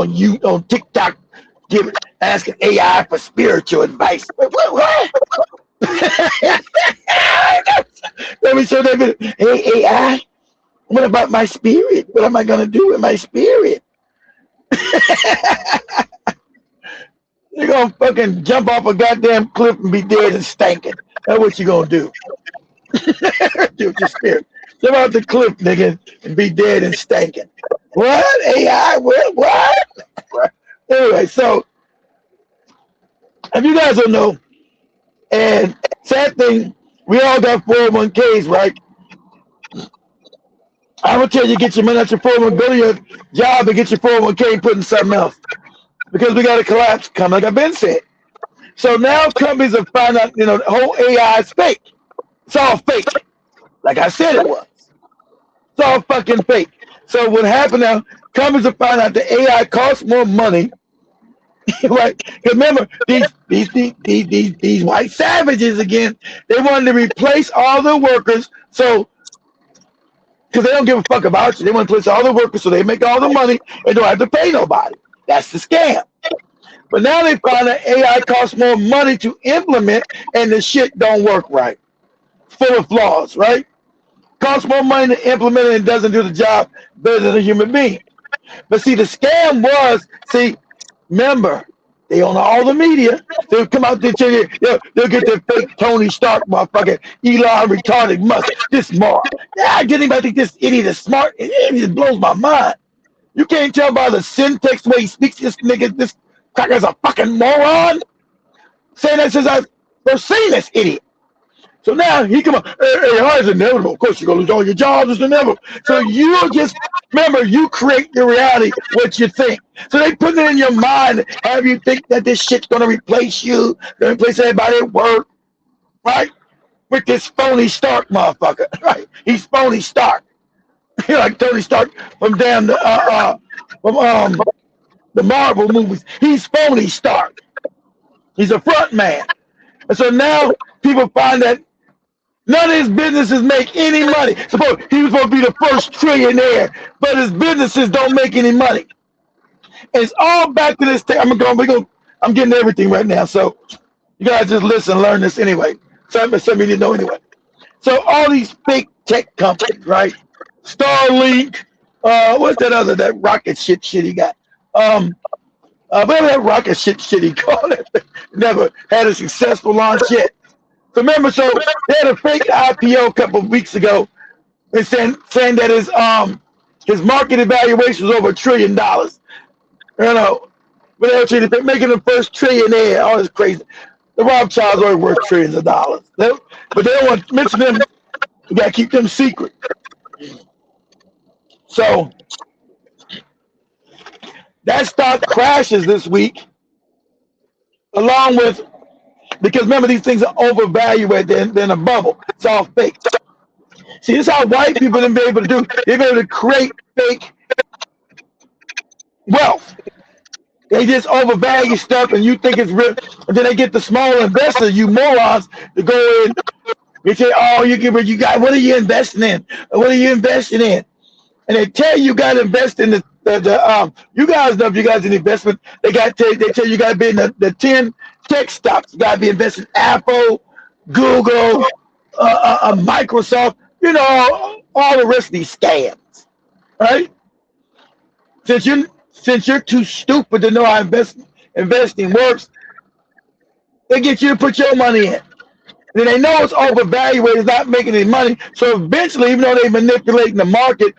on TikTok asking AI for spiritual advice. What? Let me show that video. Hey, AI. What about my spirit? What am I going to do with my spirit? You're going to fucking jump off a goddamn cliff and be dead and stinking. That's what you're going to do. Do with your spirit. Jump off the cliff, nigga, and be dead and stinking. What? AI? What? Anyway, so, if you guys don't know, and sad thing, we all got 401ks, right? I'm going to tell you, get your money out your 401k, go to your job and get your 401k and put in something else. Because we got a collapse coming, like I've been saying. So now companies have found out, the whole AI is fake. It's all fake. Like I said it was. It's all fucking fake. So what happened now, companies have found out the AI costs more money. Right? Because remember, these white savages again, they wanted to replace all the workers. So because they don't give a fuck about you. They want to place all the workers so they make all the money and don't have to pay nobody. That's the scam. But now they find that AI costs more money to implement and the shit don't work right. Full of flaws, right? Costs more money to implement it and doesn't do the job better than a human being. But see, the scam was, remember, they own all the media. They'll come out there, they'll get their fake Tony Stark, motherfucker, Elon retarded Musk, this smart. I get anybody think this idiot is smart. It just blows my mind. You can't tell by the syntax the way he speaks. This nigga, this cracker's a fucking moron. Saying that since I've seen this idiot. So now he come up, hey, how is it inevitable? Of course you're gonna lose all your jobs, it's inevitable. So you just remember, you create your reality, what you think. So they put it in your mind, have you think that this shit's gonna replace you, gonna replace everybody at work, right? With this phony Stark motherfucker, right? He's phony Stark. You're like Tony Stark from the Marvel movies. He's phony Stark. He's a front man. And so now people find that none of his businesses make any money. Suppose he was supposed to be the first trillionaire, but his businesses don't make any money. And it's all back to this thing. I'm getting everything right now. So you guys just listen, learn this anyway. Some of you didn't know anyway. So all these fake tech companies, right? Starlink, what's that rocket shit he got? Whatever that rocket shit he called it. Never had a successful launch yet. So remember, they had a fake IPO a couple of weeks ago, and saying that his market evaluation was over $1 trillion. You know, they're making the first trillionaire. All this crazy. The Rothschilds are worth trillions of dollars, but they don't want to mention them. You got to keep them secret. So that stock crashes this week, along with, because remember, these things are overvalued than a bubble. It's all fake. See, this is how white people didn't be able to do. They've been able to create fake wealth. They just overvalue stuff, and you think it's real. And then they get the small investors, you morons, to go in. They say, "Oh, you got. What are you investing in? What are you investing in?" And they tell you got to invest in you guys know if you guys in investment, they tell you got to be in the 10 tech stocks. You got to be investing in Apple, Google, Microsoft, you know, all the rest of these scams, right? Since you're too stupid to know how investing works, they get you to put your money in. And they know it's overvalued, it's not making any money. So eventually, even though they're manipulating the market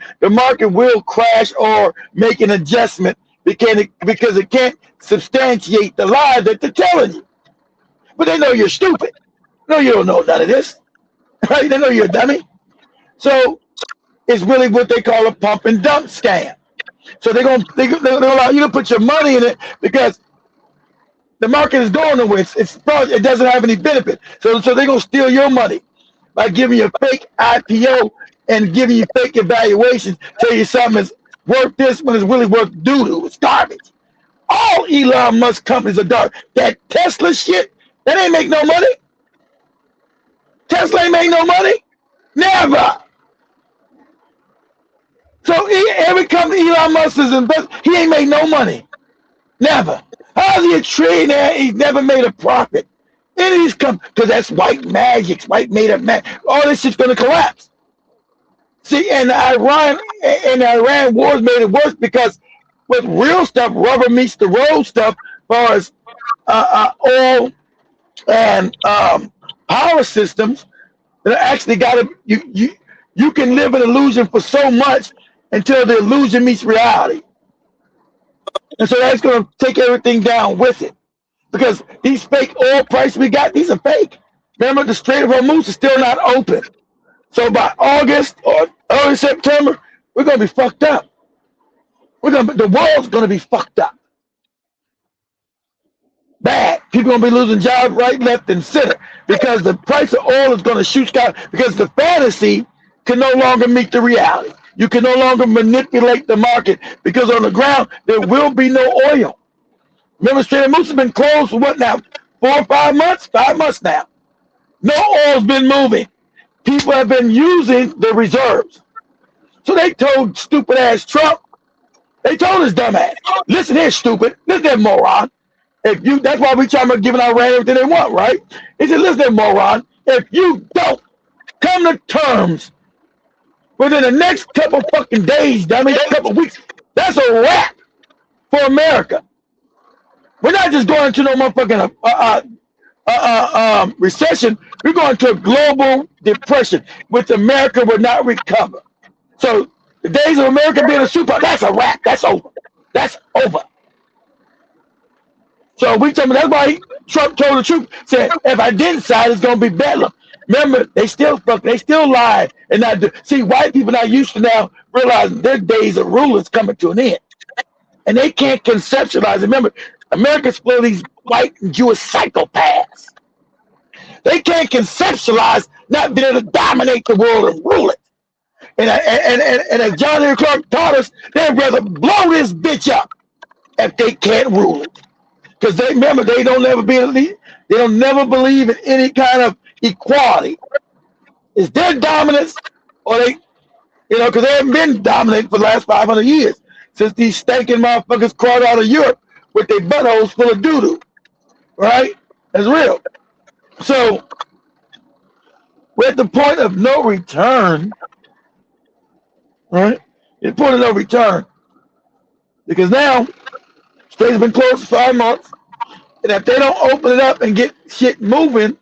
will crash or make an adjustment because it can't substantiate the lie that they're telling you. But they know you're stupid. No, you don't know none of this. Right? They know you're a dummy. So it's really what they call a pump and dump scam. So they're gonna allow you to put your money in it because the market is going nowhere. It doesn't have any benefit. So they're going to steal your money by giving you a fake IPO and giving you fake evaluations, tell you something is worth this when it's really worth doo-doo. It's garbage. All Elon Musk companies are garbage. That Tesla shit, that ain't make no money. Tesla ain't make no money. Never. So every company Elon Musk is invested, he ain't made no money. Never. How's he a trillionaire? He's never made a profit. Any of these companies, because that's white magic, white made up magic. All this shit's gonna collapse. See, and the Iran wars made it worse because with real stuff, rubber meets the road stuff, as far as oil and power systems that actually you can live an illusion for so much until the illusion meets reality. And so that's going to take everything down with it. Because these fake oil prices we got, these are fake. Remember, the Strait of Hormuz is still not open. So by August or early September, we're going to be fucked up. The world's going to be fucked up. Bad. People are going to be losing jobs right, left, and center. Because the price of oil is going to shoot sky. Because the fantasy can no longer meet the reality. You can no longer manipulate the market because on the ground, there will be no oil. Remember, Strait of Hormuz has been closed for what now? 4 or 5 months? 5 months now. No oil's been moving. People have been using the reserves. So they told stupid ass Trump, they told his dumb ass, listen here, stupid, listen here, moron. That's why we try to give Iran everything they want, right? He said, listen here, moron, if you don't come to terms within the next couple fucking days, dummy, couple weeks, that's a wrap for America. We're not just going into no motherfucking recession. We're going to a global depression, which America will not recover. So the days of America being a superpower, that's a wrap. That's over. That's over. So that's why Trump told the truth. Said, if I didn't sign, it's going to be bedlam. Remember, they still lie and not do. See, white people not used to now realizing their days of rule is coming to an end, and they can't conceptualize. Remember, America's full of these white and Jewish psychopaths. They can't conceptualize not being able to dominate the world and rule it. And as John A. Clark taught us, they'd rather blow this bitch up if they can't rule it. Because they remember they don't never believe in any kind of equality. It's their dominance, or they, because they haven't been dominant for the last 500 years since these stinking motherfuckers crawled out of Europe with their buttholes full of doo-doo. Right? That's real. So we're at the point of no return. Right? The point of no return. Because now, state's been closed for 5 months, and if they don't open it up and get shit moving,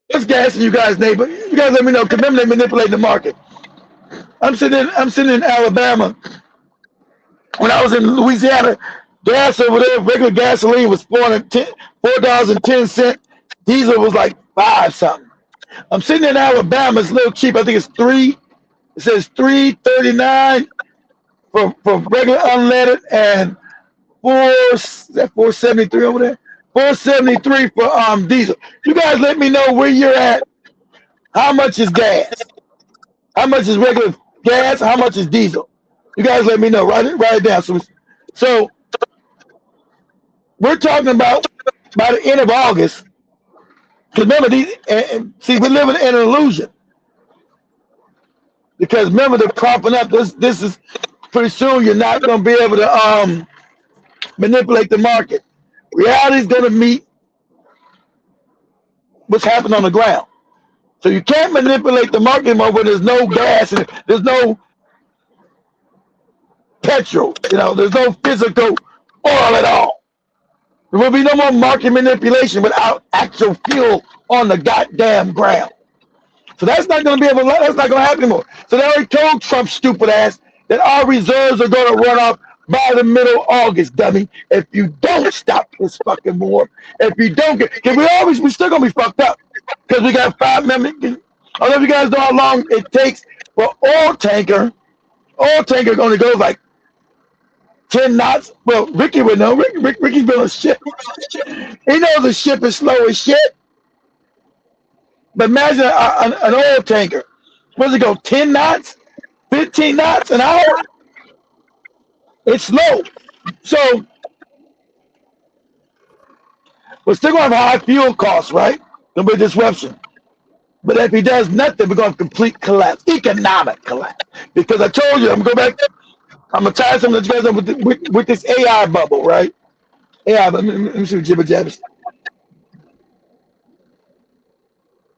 what's gassing you guys, neighbor? You guys let me know, because remember they manipulate the market. I'm sitting in Alabama. When I was in Louisiana, gas over there, regular gasoline was $4.10. Diesel was like $5 something. I'm sitting in Alabama, it's a little cheap. I think it's it says $3.39 for regular unleaded, and $4.73 over there? $4.73 for diesel. You guys let me know where you're at. How much is gas? How much is regular gas? How much is diesel? You guys let me know. Write it down. So we're talking about by the end of August. Because remember, we're living in an illusion. Because remember, they're propping up. This is pretty soon. You're not going to be able to manipulate the market. Reality is going to meet what's happening on the ground. So you can't manipulate the market anymore when there's no gas and there's no petrol. There's no physical oil at all. There will be no more market manipulation without actual fuel on the goddamn ground. So that's not going to happen anymore. So they already told Trump's stupid ass that our reserves are going to run off by the middle of August, dummy. If you don't stop this fucking war, if you don't because we're still going to be fucked up. Because we got 5 members. I don't know if you guys know how long it takes for oil tanker only goes like 10 knots. Well, Ricky would know. Ricky's been on a ship. He knows the ship is slow as shit. But imagine an oil tanker. Where does it go? 10 knots? 15 knots an hour? It's slow. So we're still going to have high fuel costs, right? There'll be a disruption. But if he does nothing, we're going to have complete collapse, economic collapse. Because I told you, I'm going to go back. I'm going to tie some of the together with this AI bubble, right? AI, let me see what jibber jabbers.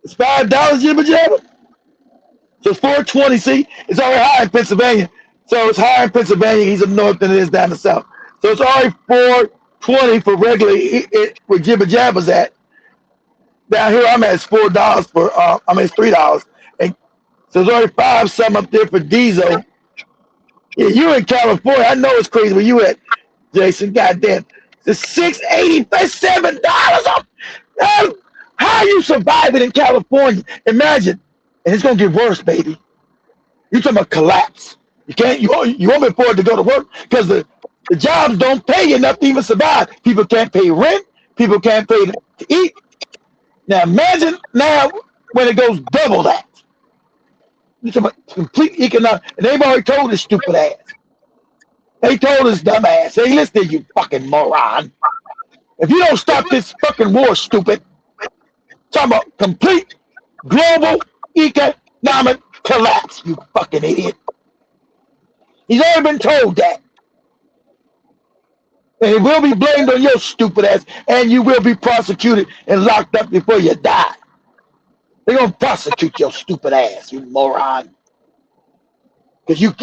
It's $5 jibber jabber. So it's $4.20. See, it's already high in Pennsylvania. So it's higher in Pennsylvania. He's up north than it is down the south. So it's already $4.20 for regular where jibber jabbers at. Down here I'm at it's $4 for it's $3. And so it's already 5 something up there for diesel. Yeah, you in California. I know it's crazy where you at, Jason. Goddamn. It's $6.80 for $7 up. How are you surviving in California? Imagine. And it's gonna get worse, baby. You're talking about collapse. You won't be afford to go to work because the jobs don't pay you enough to even survive. People can't pay rent. People can't pay to eat. Now imagine now when it goes double that. You're talking about complete economic, and they've already told this stupid ass. They told this dumb ass, hey, listen, you fucking moron. If you don't stop this fucking war, stupid, talking about complete global economic collapse, you fucking idiot. He's already been told that. And it will be blamed on your stupid ass, and you will be prosecuted and locked up before you die. They're going to prosecute your stupid ass, you moron. Because you've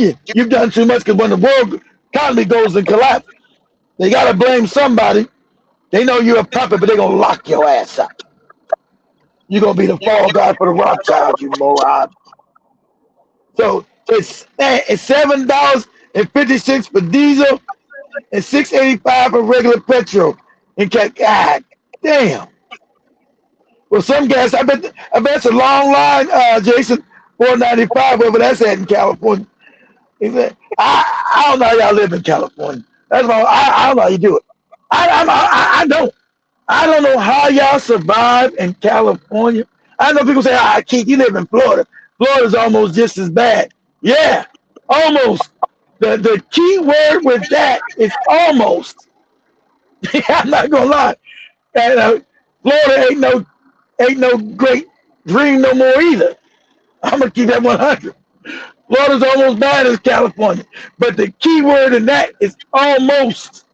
done too much, because when the world economy goes in collapse, they got to blame somebody. They know you're a puppet, but they're going to lock your ass up. You're going to be the fall guy for the Rothschilds, you moron. So it's $7.56 for diesel and $6.85 for regular petrol. And God damn. Well, some gas, I bet it's a long line, Jason, 495, wherever that's at in California. He said, I don't know how y'all live in California. That's why I don't know how you do it. I don't. I don't know how y'all survive in California. I know people say, Keith, you live in Florida. Florida's almost just as bad. Yeah, almost. The key word with that is almost. I'm not gonna lie. And, Florida ain't no great dream no more either. I'm gonna keep that 100. Florida's almost bad as California, but the key word in that is almost.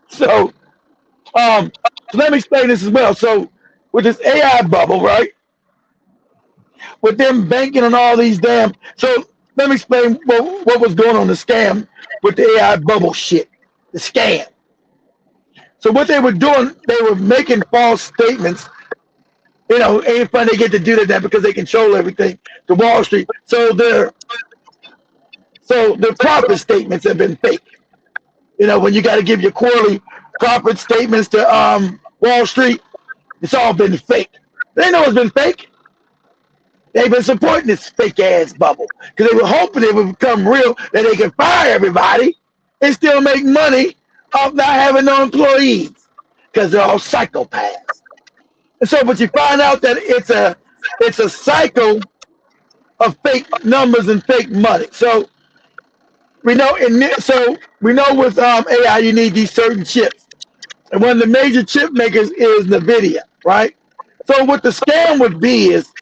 So, so let me explain this as well. So, with this AI bubble, right? With them banking on all these damn. So let me explain what was going on the scam with the AI bubble shit, the scam. So what they were doing, they were making false statements. You know, ain't fun they get to do that because they control everything to Wall Street. So their profit statements have been fake. You know, when you got to give your quarterly profit statements to Wall Street, it's all been fake. They know it's been fake. They've been supporting this fake ass bubble because they were hoping it would become real, that they could fire everybody and still make money off not having no employees because they're all psychopaths. And so, but you find out that it's a cycle of fake numbers and fake money. So we know with AI you need these certain chips, and one of the major chip makers is NVIDIA, right? So what the scam would be is,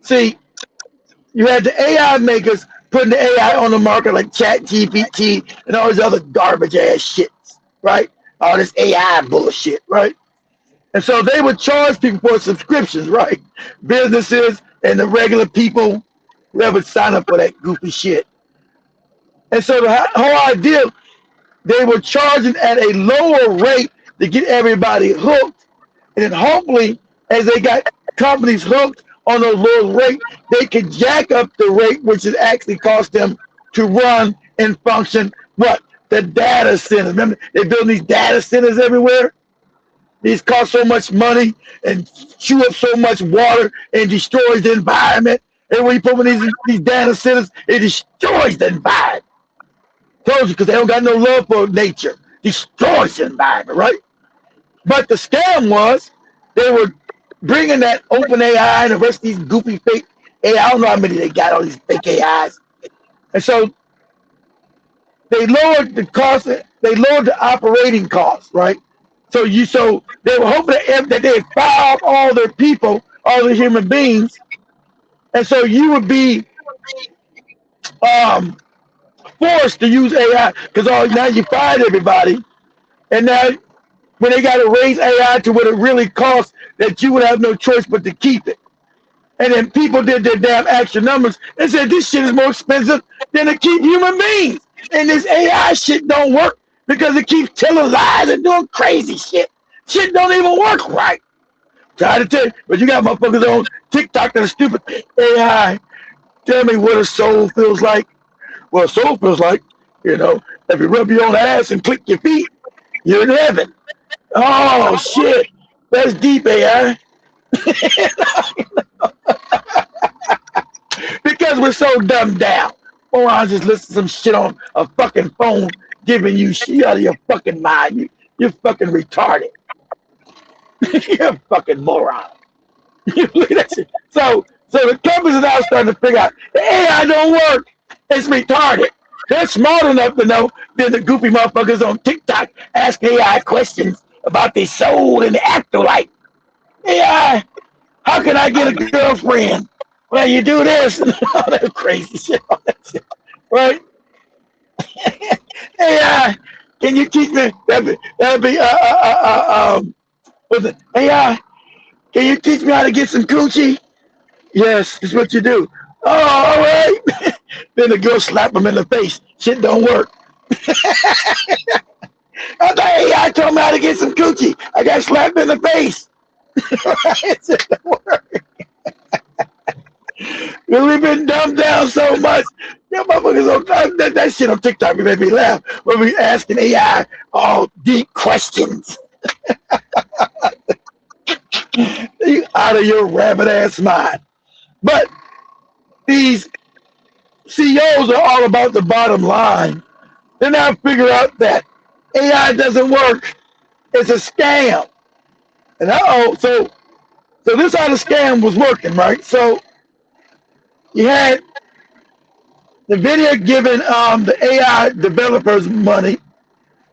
see, you had the AI makers putting the AI on the market like ChatGPT and all these other garbage ass shits, right? All this AI bullshit, right? And so they would charge people for subscriptions, right? Businesses and the regular people, whoever sign up for that goofy shit. And so the whole idea, they were charging at a lower rate to get everybody hooked. And then hopefully, as they got companies hooked on those low rate, they could jack up the rate, which it actually cost them to run and function what? The data centers. Remember, they build these data centers everywhere. These cost so much money and chew up so much water and destroys the environment. And when you put in these data centers, it destroys the environment. Told you, because they don't got no love for nature. Destroys the environment, right? But the scam was, they were bringing that open AI and the rest of these goofy fake AI. I don't know how many they got, all these fake AIs. And so they lowered the cost, they lowered the operating costs, right? So they were hoping that they'd fire off all their people, all the human beings. And so you would be forced to use AI because now you fired everybody. And now when they got to raise AI to what it really costs, that you would have no choice but to keep it. And then people did their damn action numbers and said this shit is more expensive than to keep human beings. And this AI shit don't work because it keeps telling lies and doing crazy shit. Shit don't even work right. Try to tell you, but you got motherfuckers on TikTok that are stupid. AI, tell me what a soul feels like. Well, a soul feels like, if you rub your own ass and click your feet, you're in heaven. Oh, shit. That's deep, AI. Because we're so dumbed down. Morons just listen to some shit on a fucking phone giving you shit out of your fucking mind. You're fucking retarded. You're a fucking moron. You look at that shit. So the companies are now starting to figure out the AI don't work. It's retarded. They're smart enough to know that the goofy motherfuckers on TikTok ask AI questions about their soul and the afterlife. AI, how can I get a girlfriend? Well, you do this and all that crazy shit, right? AI, can you teach me? That'd be what's it? AI, can you teach me how to get some coochie? Yes, that's what you do. Oh, all right. Then the girl slap him in the face. Shit don't work. I thought AI told me how to get some coochie. I got slapped in the face. It don't work. We've been dumbed down so much. Them motherfuckers that shit on TikTok made me laugh when we asking AI all deep questions. You out of your rabbit ass mind. But these CEOs are all about the bottom line. They now figure out that AI doesn't work. It's a scam. And so this how the scam was working, right? So you had NVIDIA giving the AI developers money,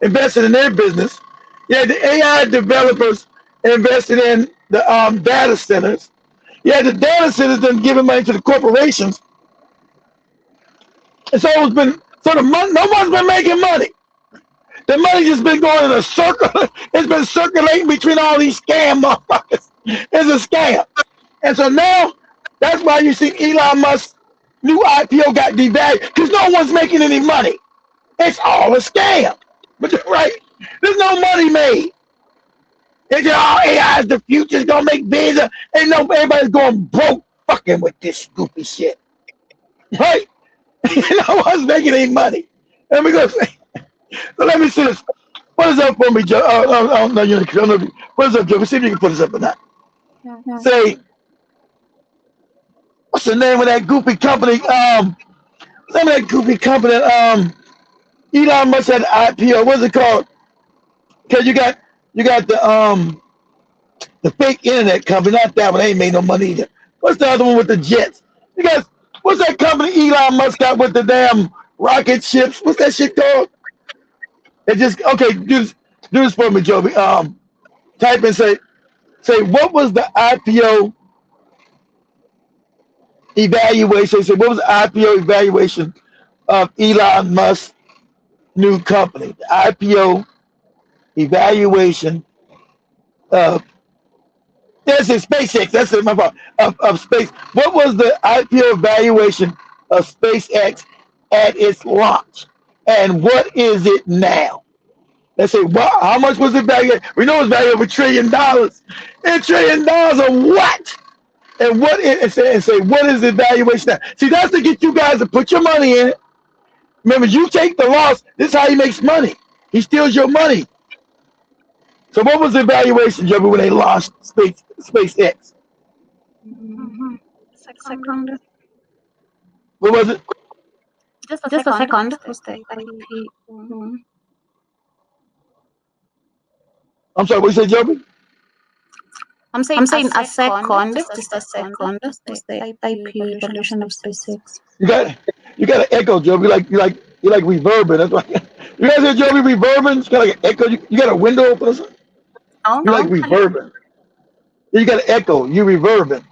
invested in their business. You had the AI developers invested in the data centers. You had the data centers then giving money to the corporations. And so it's been no one's been making money. The money just been going in a circle. It's been circulating between all these scam motherfuckers. It's a scam. And so now that's why you see Elon Musk's new IPO got devalued, because no one's making any money. It's all a scam. But you're right. There's no money made. It's all AI is the future. It's gonna make billions. Ain't no everybody's going broke fucking with this stupid shit. Right? No one's making any money. Let me go say. So let me see this. Put this up for me, Joe. No, you don't. Put this up, Joe. See if you can put this up or not. Mm-hmm. Say, what's the name of that goofy company? Elon Musk had an IPO. What's it called? Because you got the fake internet company. Not that one. They ain't made no money either. What's the other one with the jets? You guys, what's that company Elon Musk got with the damn rocket ships? What's that shit called? It just do this for me, Joby. Type and say what was the IPO evaluation? Say what was the IPO evaluation of Elon Musk's new company? The IPO evaluation of SpaceX. That's it, my fault. Of space. What was the IPO evaluation of SpaceX at its launch? And what is it now? Let's say, well, how much was it valued? We know it's valued over $1 trillion. $1 trillion of what? And what is and say what is the valuation now? See, that's to get you guys to put your money in it. Remember, you take the loss. This is how he makes money. He steals your money. So what was the valuation, Joby, when they launched SpaceX? Mm-hmm. Second. What was it? Just a second. What's the IP? Mm-hmm. I'm sorry, what you say, Joby? I'm saying a second. Just a second. What's the IP evaluation of SpaceX? You got an echo, Joby. You like reverbing. That's why you guys hear Joby reverbing. It's kind of like an echo. You got a window open or something? Oh, you like reverbing. You got an echo. You reverbing.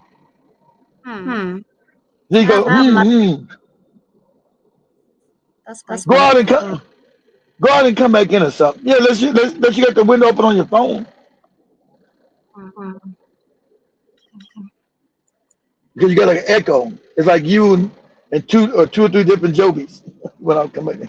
You go. That's go out and come back in or something. Yeah, let you got the window open on your phone. Mm-hmm. Because you got like an echo. It's like you and two or three different Jobies when I come back in.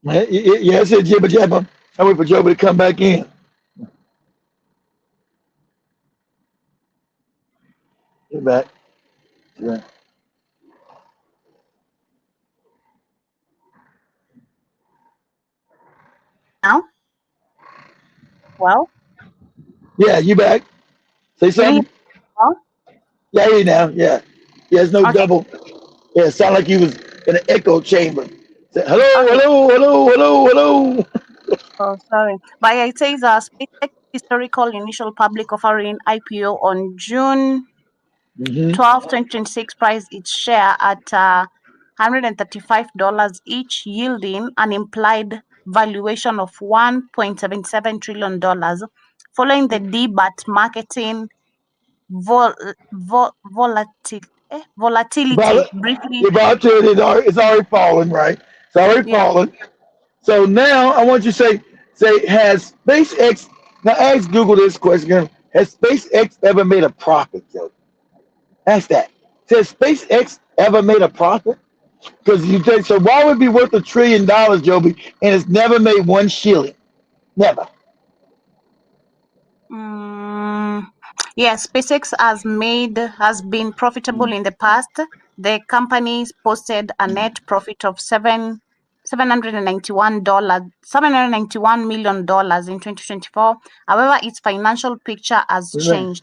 Yeah, I said jibber jabber. I wait for Joby to come back in. You're back. Yeah. Now? Well? Yeah, you back. Say something. Yeah, you now. Yeah. Yeah, there's no double. Yeah, it sounded like you was in an echo chamber. Say, hello. Oh, sorry. But yeah, it says SpaceX historical initial public offering IPO on June 12, 2026 priced its share at $135 each, yielding an implied valuation of $1.77 trillion. Following the debut marketing volatility briefly. The volatility is already fallen, right? It's already fallen. So now I want you to say, has SpaceX, now ask Google this question, has SpaceX ever made a profit, Joe? Ask that. Has SpaceX ever made a profit? Because you think so. Why would it be worth $1 trillion, Joby, and it's never made 1 shilling? Never. Yes, SpaceX has been profitable in the past. The company's posted a net profit of $791 million in 2024. However, its financial picture has changed.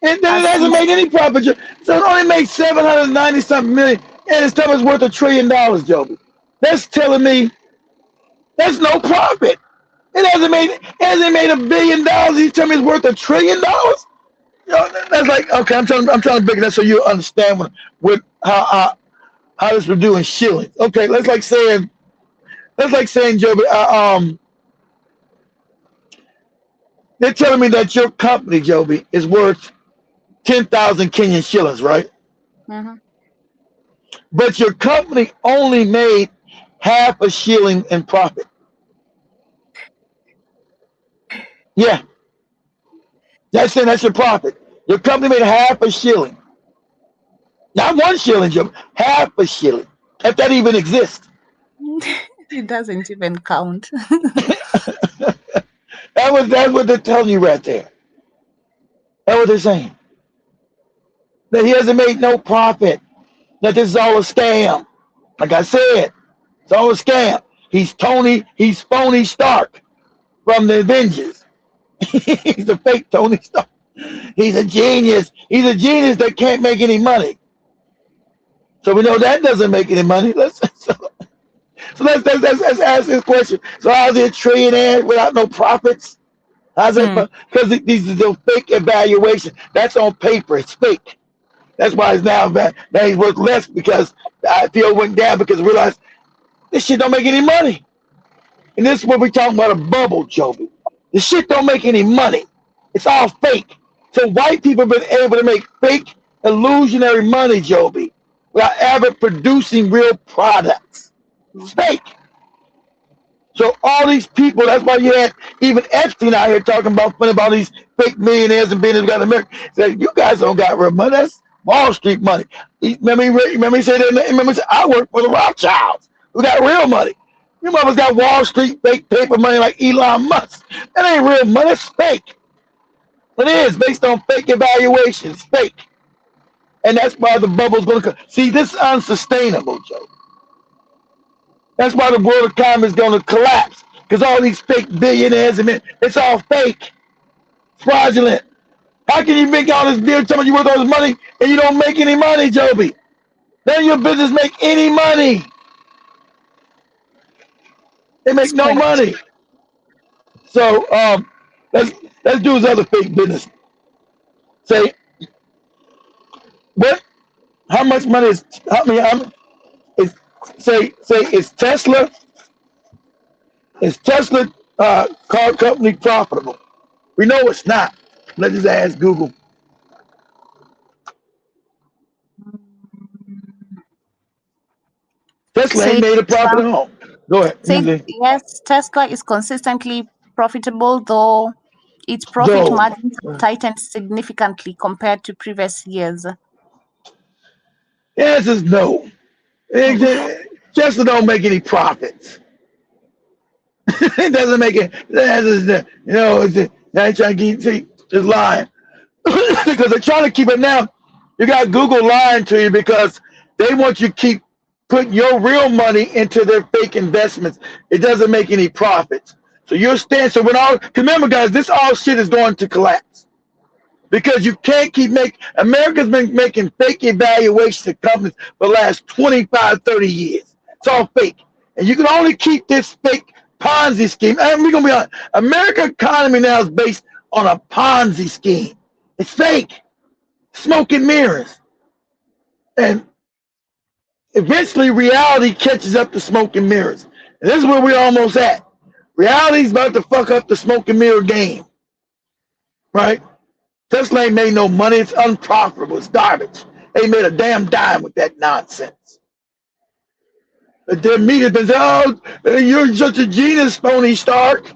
And then it hasn't made any profit. So it only made 790 something million, and its stuff is worth $1 trillion, Joby. That's telling me that's no profit. It hasn't made $1 billion. You tell me it's worth $1 trillion? That's like, okay, I'm trying to break that so you understand how this would do in shillings. Okay, that's like saying, Joby, they're telling me that your company, Joby, is worth 10,000 Kenyan shillings, right? Mm-hmm. But your company only made half a shilling in profit. Yeah. That's your profit. Your company made half a shilling. Not 1 shilling, Joby. Half a shilling. If that even exists. It doesn't even count. That's what they're telling you right there. That's what they're saying. That he hasn't made no profit. That this is all a scam. Like I said, it's all a scam. He's Phony Stark from the Avengers. He's a fake Tony Stark. He's a genius. He's a genius that can't make any money. So we know that doesn't make any money. Let's ask this question. So how's it $1 trillion without no profits? How's it? Because these are the fake evaluations. That's on paper. It's fake. That's why it's now he's worth less, because the IPO went down because we realized this shit don't make any money. And this is what we're talking about, a bubble, Joby. This shit don't make any money. It's all fake. So white people have been able to make fake, illusionary money, Joby, without ever producing real products. It's fake. So all these people, that's why you had even Epstein out here talking about these fake millionaires and billionaires got America. Said, you guys don't got real money. That's Wall Street money. Remember he said, I work for the Rothschilds, who got real money. Your mother's got Wall Street fake paper money like Elon Musk. That ain't real money. It's fake. It is based on fake evaluations. Fake. And that's why the bubble's going to come. See, this is unsustainable, Joe. That's why the world economy is going to collapse. Because all these fake billionaires, it's all fake. It's fraudulent. How can you make all this deal, telling you worth all this money, and you don't make any money, Joby? None of your business make any money. They make no money. So let's do his other fake business. Say, what? How much money is is Tesla? Is Tesla car company profitable? We know it's not. Let's just ask Google. Tesla ain't made a profit at all. Go ahead. Yes, Tesla is consistently profitable, though its profit margins have tightened significantly compared to previous years. The answer is no. Tesla don't make any profits. It doesn't make it. Now trying to keep just lying because they're trying to keep it now. You got Google lying to you because they want you to keep putting your real money into their fake investments. It doesn't make any profits. So you're staying. So remember, guys, this all shit is going to collapse because you can't keep America's been making fake evaluations of companies for the last 25, 30 years. It's all fake. And you can only keep this fake Ponzi scheme. And we're going to be honest. American economy now is based on a Ponzi scheme. It's fake. Smoke and mirrors. And eventually reality catches up to smoke and mirrors. And this is where we're almost at. Reality's about to fuck up the smoke and mirror game. Right? Tesla ain't made no money. It's unprofitable. It's garbage. They made a damn dime with that nonsense. Their media been saying, oh, you're such a genius, Phony Stark.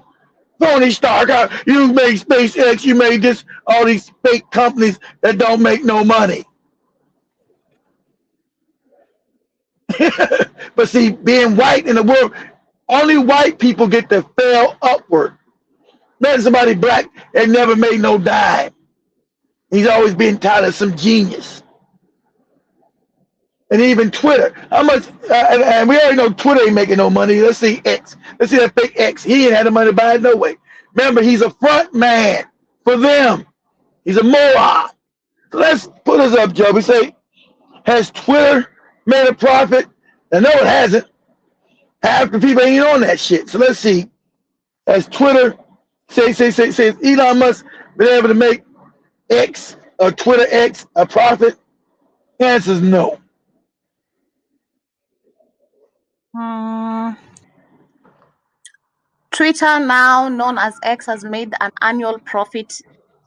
Phony Stark, you made SpaceX, you made all these fake companies that don't make no money. But see, being white in the world, only white people get to fail upward. Not somebody black that never made no dime. He's always been tied to some genius. And even Twitter, how much? And we already know Twitter ain't making no money. Let's see X. Let's see that fake X. He ain't had the money to buy it no way. Remember, he's a front man for them. He's a moron. So let's put us up, Joe. We say, has Twitter made a profit? And no, it hasn't. Half the people ain't on that shit. So let's see. Has Twitter, say Elon Musk been able to make X or Twitter X a profit? The answer is no. Twitter, now known as X, has made an annual profit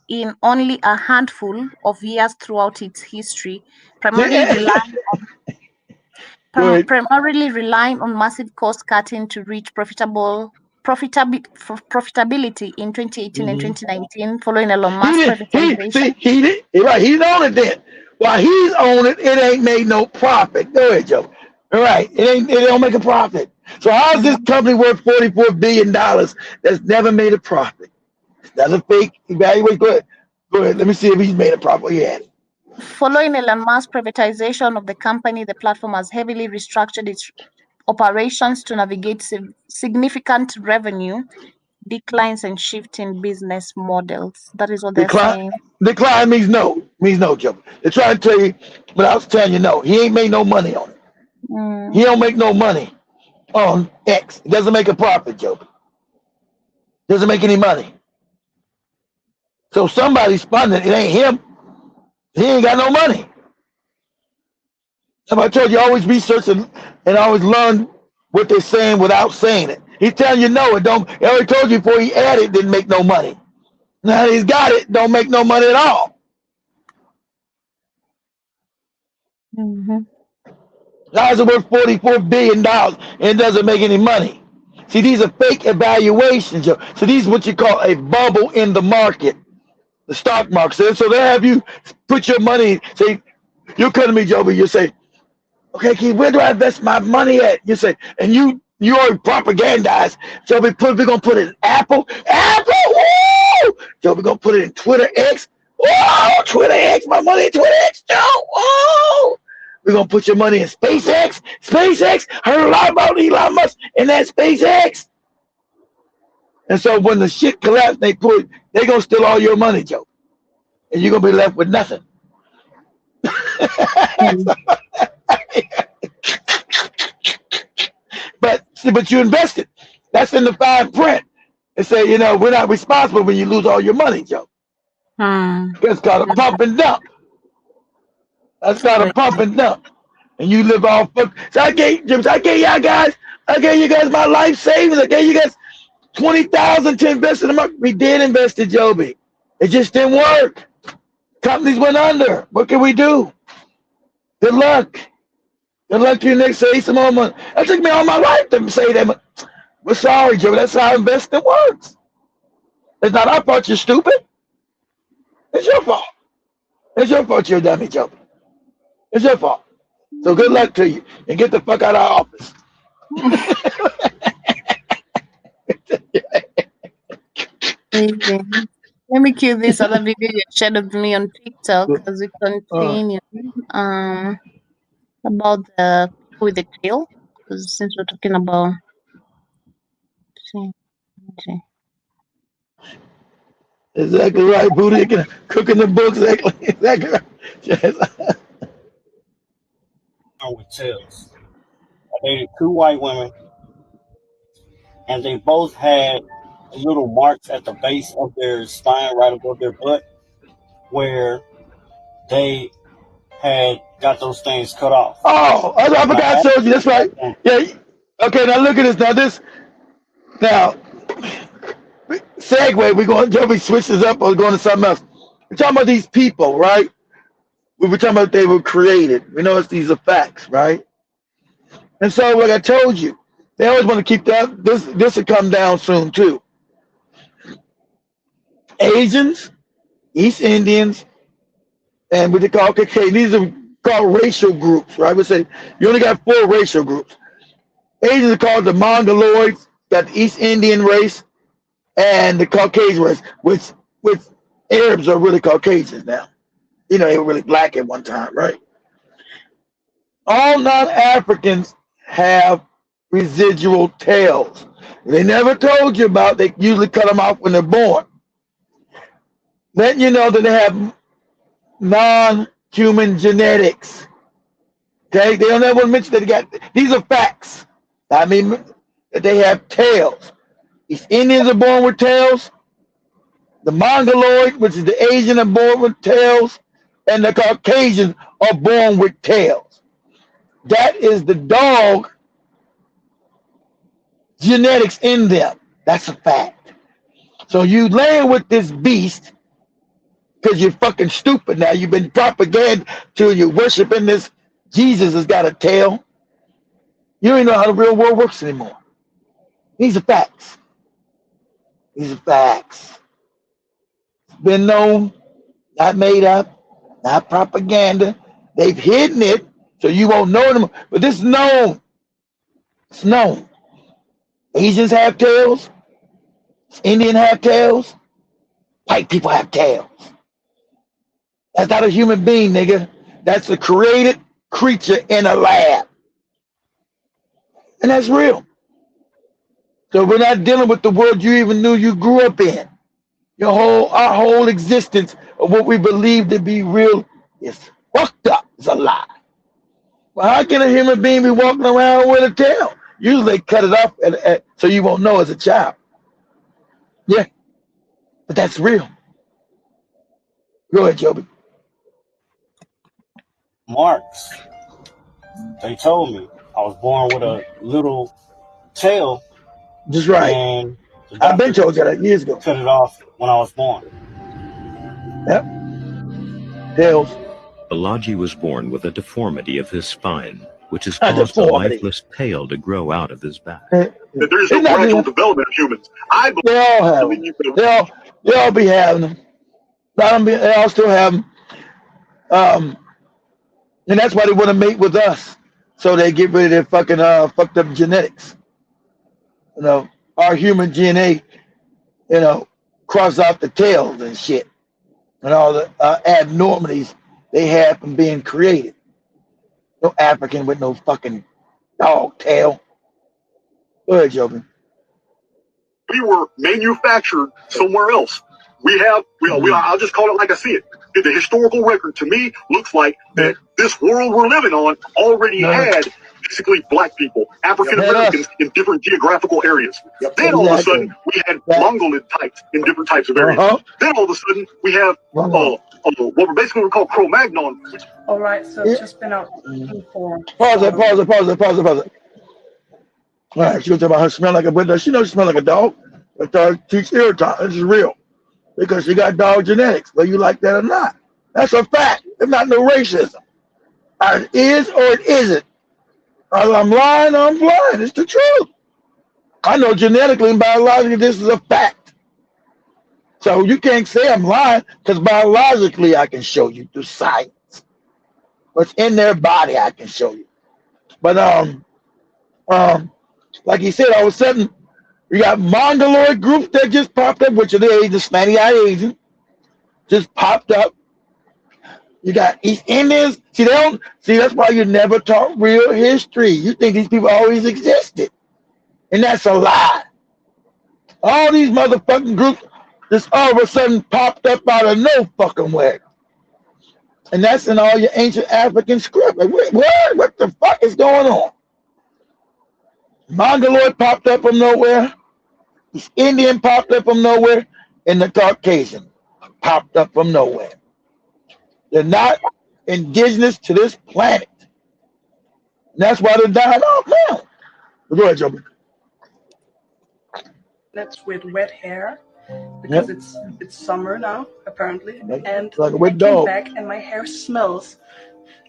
in only a handful of years throughout its history, primarily relying on massive cost cutting to reach profitability in 2018 and 2019, following Elon Musk's privatization. He didn't own it then. While he's owned it, it ain't made no profit. Go ahead, Joe. All right, it don't make a profit. So how's this company worth $44 billion that's never made a profit? That's a fake evaluation. Go ahead. Let me see if he's made a profit. Yeah. Following Elon Musk's privatization of the company, the platform has heavily restructured its operations to navigate significant revenue declines and shift in business models. That is what they're saying. Decline means no, Joe. They're trying to tell you, but I was telling you no. He ain't made no money on it. He don't make no money on X. It doesn't make a profit, Joe. Doesn't make any money. So somebody's funding it. It ain't him. He ain't got no money. I told you, always research and always learn what they're saying without saying it. He's telling you no, it don't. He already told you before he added, didn't make no money. Now he's got it, don't make no money at all. How is it worth $44 billion and it doesn't make any money? See, these are fake evaluations, Joe. So these are what you call a bubble in the market, the stock market. So they have you put your money, say, you'll come to me, Joe, but you say, okay, Keith, where do I invest my money at? You say, and you already propagandized. So we're going to put it in Apple. Woo! So we're going to put it in Twitter X. Whoa, Twitter X, my money in Twitter X, Joe. Whoa! We're going to put your money in SpaceX. Heard a lot about Elon Musk and that SpaceX. And so when the shit collapsed, they're going to steal all your money, Joe. And you're going to be left with nothing. But you invested. That's in the fine print. They say, we're not responsible when you lose all your money, Joe. That's called a pump and dump. And you live off. So I gave you guys my life savings. I gave you guys $20,000 to invest in the market. We did invest in Joby. It just didn't work. Companies went under. What can we do? Good luck. Good luck to you next. Save some more money. That took me all my life to say that. We're sorry, Joe. That's how investing works. It's not our fault you're stupid. It's your fault. It's your fault you're a dummy, Joe. It's your fault. So good luck to you. And get the fuck out of our office. Let me cue this other video you shared with me on TikTok as we continue about the people with the tail. Because since we're talking about exactly right, Booty. You can cook in the books. Exactly right. With tails. I dated 2 white women, and they both had little marks at the base of their spine, right above their butt, where they had got those things cut off. Oh, I forgot I showed you. That's right. Yeah. Okay, now look at this. Now, segue. We're going to switch this up or going to something else. We're talking about these people, right? We were talking about they were created. We know these are facts, right? And so, like I told you, they always want to keep that. This will come down soon too. Asians, East Indians, and what they call Caucasian. These are called racial groups, right? We say you only got 4 racial groups. Asians are called the Mongoloids, got the East Indian race, and the Caucasian race, which Arabs are really Caucasians now. You know, they were really black at one time, right? All non-Africans have residual tails. They never told you about. They usually cut them off when they're born. Then you know that they have non-human genetics. Okay, they don't ever mention that they got. These are facts. I mean, that they have tails. These Indians are born with tails. The Mongoloid, which is the Asian, are born with tails, and the Caucasians are born with tails. That is the dog genetics in them. That's a fact. So you laying with this beast because you're fucking stupid now. You've been propaganda till you're worshiping this Jesus has got a tail. You don't even know how the real world works anymore. These are facts. These are facts. It's been known, not made up, not propaganda. They've hidden it so you won't know them. But this is known. It's known. Asians have tails. Indians have tails. White people have tails. That's not a human being, nigga. That's a created creature in a lab. And that's real. So we're not dealing with the world you even knew you grew up in. Our whole existence of what we believe to be real is fucked up. It's a lie. Well, how can a human being be walking around with a tail? Usually they cut it off so you won't know as a child. Yeah, but that's real. Go ahead, Joby. Marks. They told me I was born with a little tail. Just right. And I've been told you that years ago. Cut it off when I was born. Yep. Tails. Balaji was born with a deformity of his spine, which has caused a lifeless tail to grow out of his back. There's no gradual development of humans. I believe they all have them. They all be having them. They all still have them. And that's why they want to mate with us, so they get rid of their fucking fucked up genetics. You know, our human DNA, cross out the tails and shit, and all the abnormalities they have from being created. No African with no fucking dog tail. Go ahead, Joby. We were manufactured somewhere else. I'll just call it like I see it. The historical record to me looks like that this world we're living on already had basically black people, African Americans in different geographical areas. Then all of a sudden we had Mongolid types in different types of areas. Then all of a sudden we have what we're called Cro-Magnon. All right, so it's just been out for. Pause it. All right, she was talking about her smell like a window. She knows she smells like a dog. But teach irritant. This is real. Because she got dog genetics, whether you like that or not. That's a fact. There's not no racism. It is or it isn't. I'm lying or I'm blind. It's the truth. I know genetically and biologically this is a fact. So you can't say I'm lying because biologically I can show you through science. What's in their body I can show you. But like he said, all of a sudden we got Mongoloid groups that just popped up, which are the Asians, slanty-eyed Asian, just popped up. You got East Indians. See, that's why you never taught real history. You think these people always existed. And that's a lie. All these motherfucking groups just all of a sudden popped up out of no fucking way. And that's in all your ancient African script. Like, what the fuck is going on? Mongoloid popped up from nowhere. This Indian popped up from nowhere, and the Caucasian popped up from nowhere. They're not indigenous to this planet. And that's why they're dying off now. Go ahead, Joby. That's with wet hair, because it's summer now, apparently. And like a I wet came dog. back and my hair smells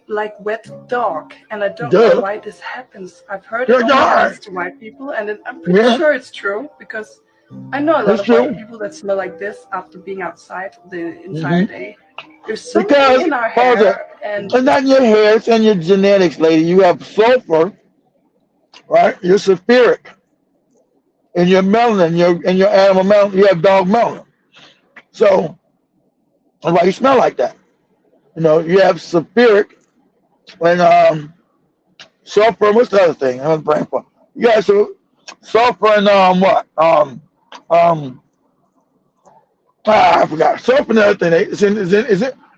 like wet dog, and I don't know why this happens. I've heard it only happens to white people, and I'm pretty sure it's true because I know a lot of white people that smell like this after being outside the entire day. There's something in our hair, And it's not in your hair, it's in your genetics, lady. You have sulfur, right? You're sulfuric in your melanin, in your animal melanin. You have dog melanin. So that's why you smell like that. You know, you have sulfuric and sulfur. What's the other thing? I'm brain for. You got sulfur and what? I forgot. Sulfur and the other thing.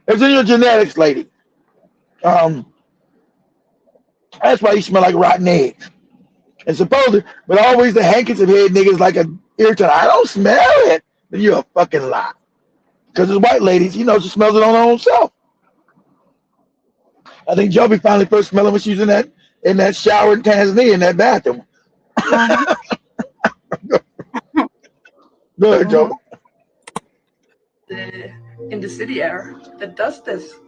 It's in your genetics, lady. That's why you smell like rotten eggs. And supposedly, but always the handkerchief head niggas like a irritant. I don't smell it. But you're a fucking lie. Because it's white ladies, you know, she smells it on her own self. I think Joby finally first smelled it when she was in that shower in Tanzania in that bathroom. Go ahead, Joby. In the city air that does this.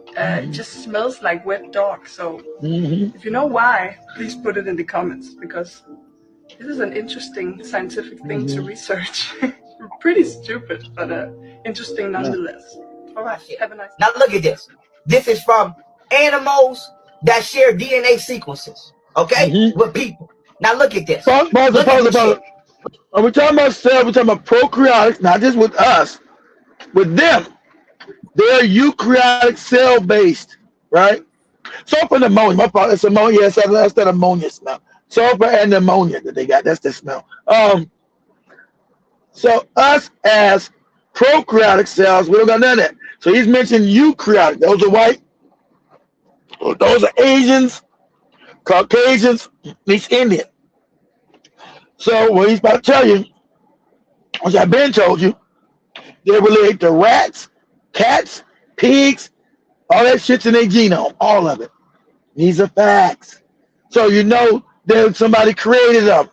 It just smells like wet dog. So if you know why, please put it in the comments, because this is an interesting scientific thing to research. Pretty stupid, but interesting nonetheless. All right, have a nice day. Now look at this. This is from animals that share DNA sequences, okay, with people. Now look at this. Pause. Are we talking about cells? We're talking about prokaryotics, not just with us. With them, they're eukaryotic cell based, right? Sulfur and ammonia. My fault. It's ammonia. Yes, that's that ammonia smell. Sulfur and ammonia that they got. That's the smell. So us as prokaryotic cells, we don't got none of that. So he's mentioned eukaryotic. Those are white. Those are Asians, Caucasians, he's Indian. So what he's about to tell you, which I've been told you, they relate to rats, cats, pigs, all that shit's in their genome, all of it. These are facts. So you know that somebody created them.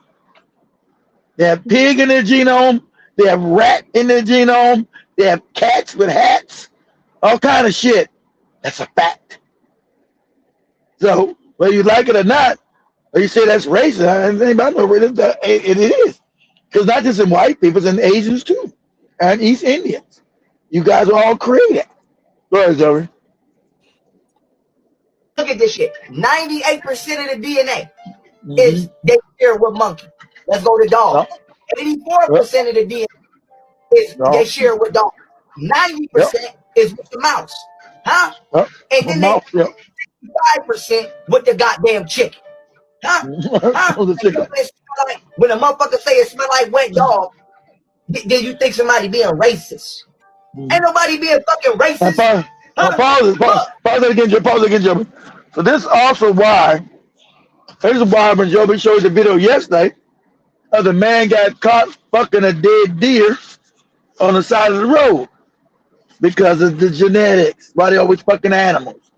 They have pig in their genome, they have rat in their genome, they have cats with hats, all kind of shit. That's a fact. So whether you like it or not, or you say that's racist, anybody know it is. Because not just in white people, it's in Asians too, and East Indians. You guys are all created. Go ahead, Zoe. Look at this shit. 98% of the DNA is they share with monkey. Let's go to dog. 84% of the DNA is they share with dog. 90% is with the mouse. Huh? And then they 5% with the goddamn chicken. Huh? When a motherfucker say it smell like wet dog, then you think somebody being racist. Ain't nobody being fucking racist. Pause it again, Joby. So this is also why, when Joby showed the video yesterday of the man got caught fucking a dead deer on the side of the road because of the genetics. Why they always fucking animals.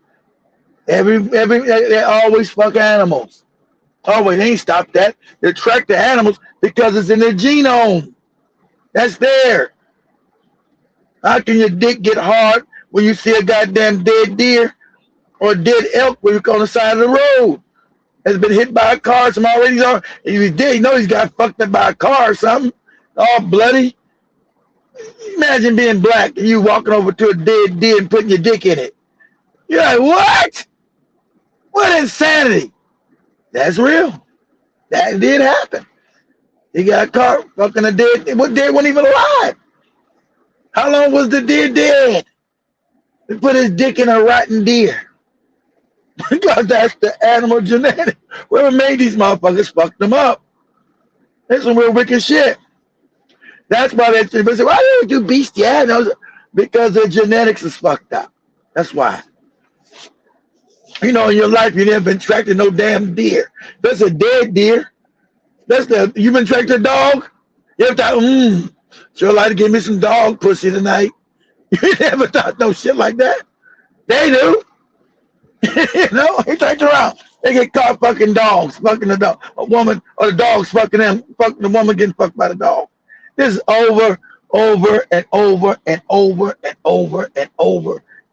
They always fuck animals. Always, they ain't stopped that. They track the animals because it's in their genome. That's there. How can your dick get hard when you see a goddamn dead deer or dead elk when you're on the side of the road? Has been hit by a car. Some already are. If he's dead, you know he's got fucked up by a car or something. All bloody. Imagine being black and you walking over to a dead deer and putting your dick in it. You're like, what? What insanity? That's real. That did happen. He got caught fucking a dead. What dead wasn't even alive? How long was the deer dead? He put his dick in a rotten deer. Because that's the animal genetic. Whoever made these motherfuckers fucked them up. That's some real wicked shit. That's why they say, why do they do bestiality? Because their genetics is fucked up. That's why. You know, in your life, you never been tracked to no damn deer. That's a dead deer. You been tracked a dog? You ever thought, sure like to give me some dog pussy tonight? You never thought no shit like that? They do. You know, he tracked around. They get caught fucking dogs, fucking the dog. A woman or the dog's fucking them, fucking the woman getting fucked by the dog. This is over and over and over and over and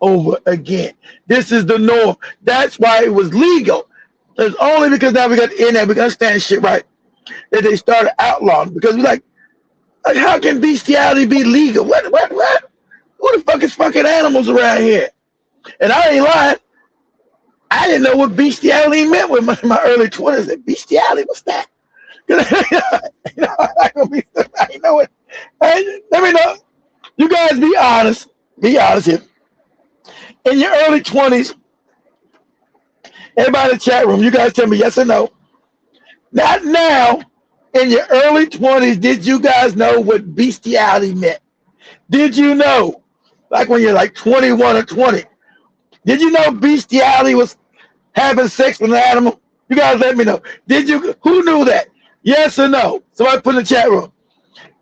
over again. This is the norm. That's why it was legal. It's only because now we got the internet, we understand shit right, that they started outlawing. Because we're like how can bestiality be legal? What? Who the fuck is fucking animals around here? And I ain't lying. I didn't know what bestiality meant with my early 20s. That bestiality, what's that? I know it. Let me know. You guys be honest. Be honest here. In your early 20s, everybody in the chat room, you guys tell me yes or no. Not now. In your early 20s, did you guys know what bestiality meant? Did you know? Like when you're like 21 or 20. Did you know bestiality was having sex with an animal? You guys let me know. Did you? Who knew that? Yes or no? Somebody put in the chat room.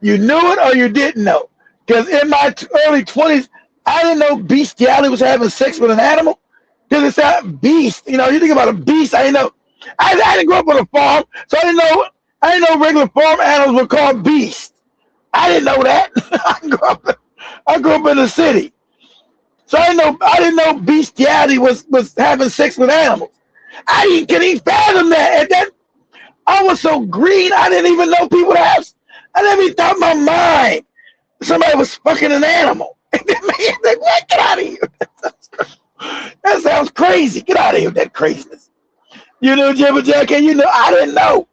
You knew it or you didn't know? Because in my early 20s, I didn't know bestiality was having sex with an animal. Because it's that beast. You know, you think about a beast. I didn't know. I didn't grow up on a farm, so I didn't know regular farm animals were called beasts. I didn't know that. I grew up in the city. So I didn't know bestiality was having sex with animals. I couldn't even fathom that. And then I was so green, I didn't even know people have. I never even thought in my mind somebody was fucking an animal. Like, what? Get out of here. That sounds crazy. Get out of here with that craziness. You know, Jibba Jack, and you know, I didn't know.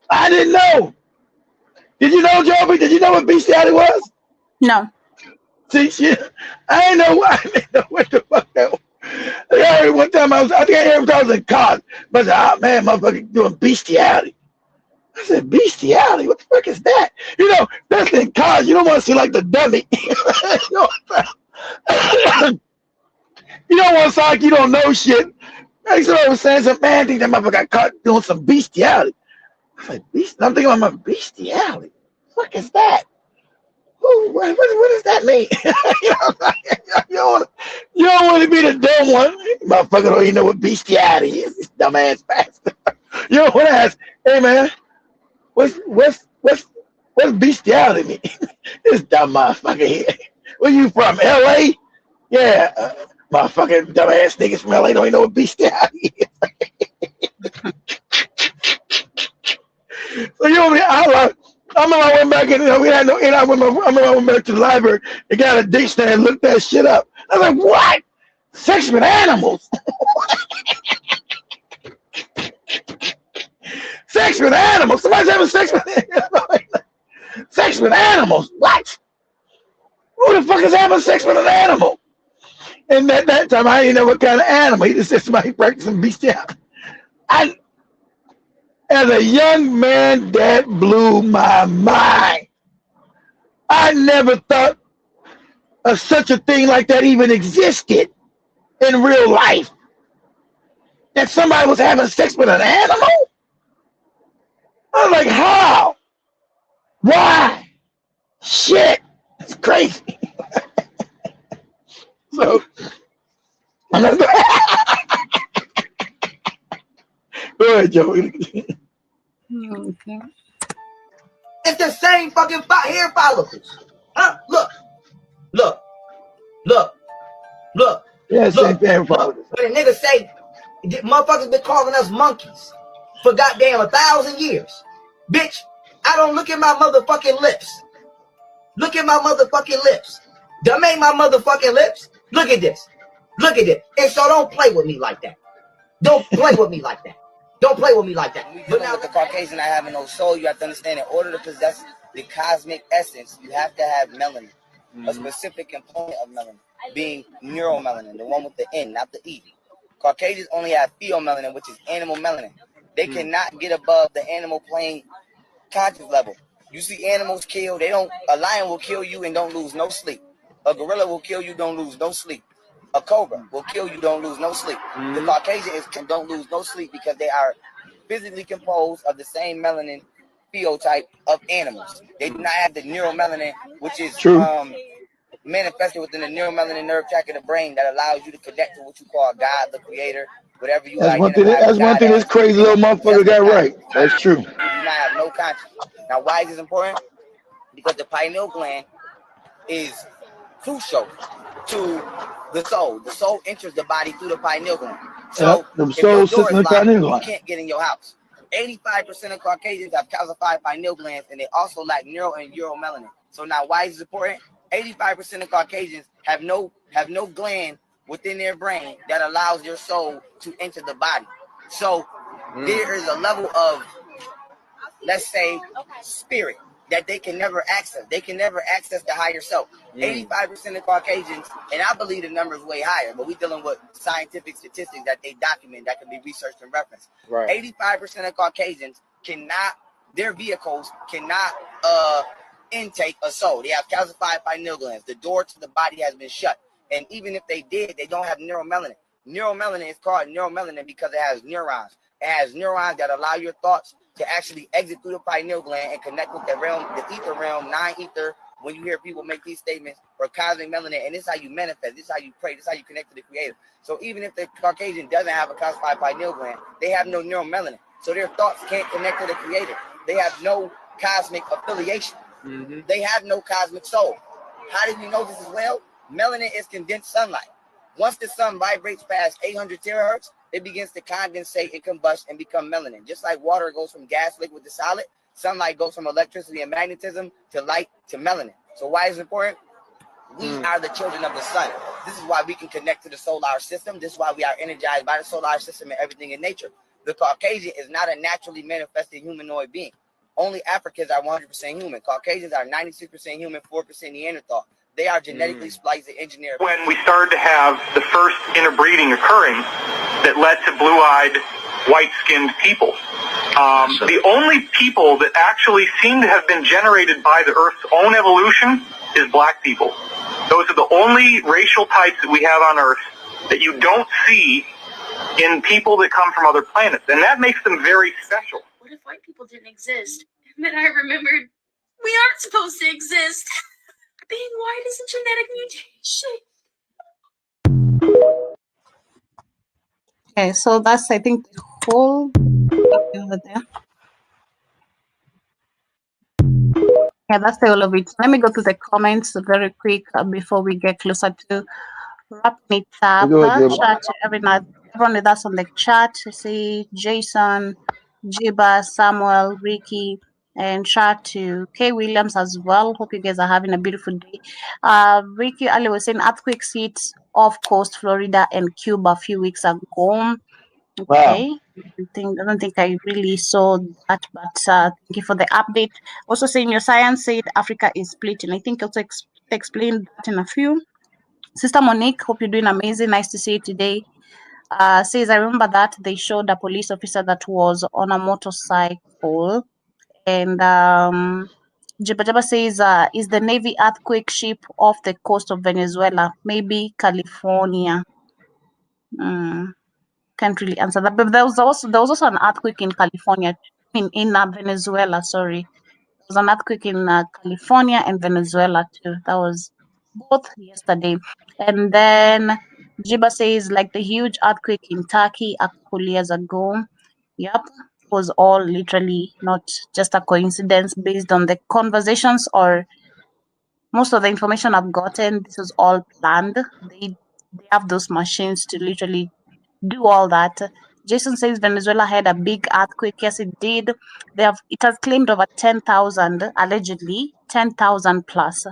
I didn't know. Did you know, Joby? Did you know what bestiality was? No. See, shit, I didn't know what the fuck that was. I heard one time I think I heard I was in college, but I said, oh man, motherfucker doing bestiality. I said, bestiality? What the fuck is that? You know, that's in college. You don't want to see like the dummy. You don't want to sound like you don't know shit. Like somebody was saying some man, I think that motherfucker got caught doing some bestiality. I was like, I'm thinking about my bestiality. What is that? Ooh, what does that mean? You don't want to be the dumb one. Motherfucker don't even know what bestiality is. This dumbass bastard. You don't want to ask, hey man, what's bestiality mean? This dumb motherfucker here. Where you from? LA? Yeah. Motherfucking dumbass niggas from LA don't even know what bestiality is. So you know what I mean? I remember I went back and we had no. I went back to the library and got a dictionary and looked that shit up. I was like, what? Sex with animals? Sex with animals? Somebody's having sex with animals? Sex with animals? What? Who the fuck is having sex with an animal? And at that time, I didn't know what kind of animal. He just said somebody practicing bestiality. As a young man, that blew my mind. I never thought of such a thing like that even existed in real life. That somebody was having sex with an animal? I was like, how? Why? Shit. It's crazy. So, I'm not go ahead, Joe. Okay. It's the same fucking hair follicles. Huh? Look. Yeah, same hair follicles. When a nigga say, motherfuckers been calling us monkeys for goddamn 1,000 years. Bitch, I don't look at my motherfucking lips. Look at my motherfucking lips. Dumb ain't my motherfucking lips. Look at this. Look at it. And so don't play with me like that. Don't play with me like that. Don't play with me like that. But now with the Caucasian, I have no soul. You have to understand, in order to possess the cosmic essence, you have to have melanin, a specific component of melanin, being neuromelanin, the one with the N, not the E. Caucasians only have pheomelanin, which is animal melanin. They cannot get above the animal plane conscious level. You see animals kill, a lion will kill you and don't lose no sleep. A gorilla will kill you, don't lose no sleep. A cobra will kill you, don't lose no sleep. The Caucasian don't lose no sleep because they are physically composed of the same melanin phenotype of animals. They do not have the neuromelanin, which is manifested within the neuromelanin nerve tract of the brain that allows you to connect to what you call God, the creator, whatever you That's one thing this crazy little motherfucker got right. That's true. You do not have no conscience. Now, why is this important? Because the pineal gland is crucial to the soul. The soul enters the body through the pineal gland. So the if your soul door sits in is the locked, pineal you gland. can't get in your house. 85% of Caucasians have calcified pineal glands, and they also lack neuro and uromelanin. So now, why is this important? 85% of Caucasians have no gland within their brain that allows their soul to enter the body. So there is a level of, let's say, spirit that they can never access. They can never access the higher self. 85% of Caucasians, and I believe the number is way higher, but we're dealing with scientific statistics that they document that can be researched and referenced. Right. 85% of Caucasians cannot, their vehicles cannot intake a soul. They have calcified pineal glands. The door to the body has been shut. And even if they did, they don't have neuromelanin. Neuromelanin is called neuromelanin because it has neurons. It has neurons that allow your thoughts to actually exit through the pineal gland and connect with the realm, the ether realm, non-ether. When you hear people make these statements, or cosmic melanin, and this is how you manifest, this is how you pray, this is how you connect to the creator. So even if the Caucasian doesn't have a calcified pineal gland, they have no neuromelanin. So their thoughts can't connect to the creator. They have no cosmic affiliation. They have no cosmic soul. How do we know this as well? Melanin is condensed sunlight. Once the sun vibrates past 800 terahertz, it begins to condensate and combust and become melanin. Just like water goes from gas, liquid to solid, sunlight goes from electricity and magnetism to light to melanin. So why is it important? We are the children of the sun. This is why we can connect to the solar system. This is why we are energized by the solar system and everything in nature. The Caucasian is not a naturally manifested humanoid being. Only Africans are 100% human. Caucasians are 96% human, 4% Neanderthal. They are genetically spliced and engineered. When we started to have the first interbreeding occurring that led to blue-eyed, white-skinned people. The only people that actually seem to have been generated by the Earth's own evolution is black people. Those are the only racial types that we have on Earth that you don't see in people that come from other planets, and that makes them very special. What if white people didn't exist? And then I remembered we aren't supposed to exist. Being white is a genetic mutation. Okay, so that's, I think, the whole over there. Yeah, that's the whole of it. Let me go to the comments very quick before we get closer to wrapping it up. Shout to everyone with us on the chat. See Jason, Jiba, Samuel, Ricky, and shout to Kay Williams as well. Hope you guys are having a beautiful day. Ricky Ali was saying earthquake hits off coast Florida and Cuba a few weeks ago. Okay. Wow. I don't think I really saw that, but thank you for the update. Also saying your science said Africa is split, and I think also explain that in a few. Sister Monique, hope you're doing amazing. Nice to see you today. Says I remember that they showed a police officer that was on a motorcycle, and Jabba says is the Navy earthquake ship off the coast of Venezuela, maybe California. Can't really answer that, but there was also an earthquake in California, in Venezuela. Sorry, there was an earthquake in California and Venezuela too. That was both yesterday. And then Jiba says like the huge earthquake in Turkey a couple years ago. Yep, it was all literally not just a coincidence based on the conversations or most of the information I've gotten. This was all planned. They have those machines to literally do all that. Jason says Venezuela had a big earthquake. Yes, it did. It has claimed over 10,000, allegedly 10,000 plus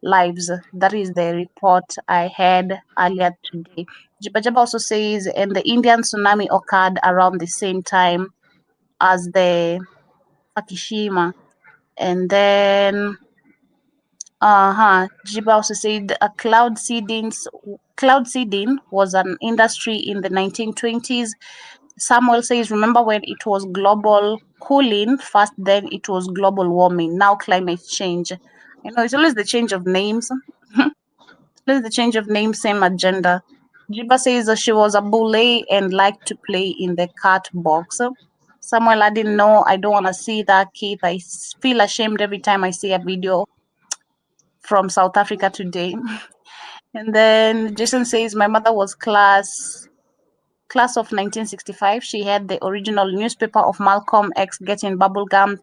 lives. That is the report I had earlier today. Jibajaba also says, and the Indian tsunami occurred around the same time as the Fukushima. And then Jiba also said cloud seeding was an industry in the 1920s. Samuel says, remember when it was global cooling first, then it was global warming, now climate change. It's always the change of names. Always the change of names, same agenda. Jiba says she was a bully and liked to play in the cat box. Samuel, I didn't know. I don't want to see that kid. I feel ashamed every time I see a video from South Africa today. And then Jason says, my mother was class of 1965. She had the original newspaper of Malcolm X getting bubblegum,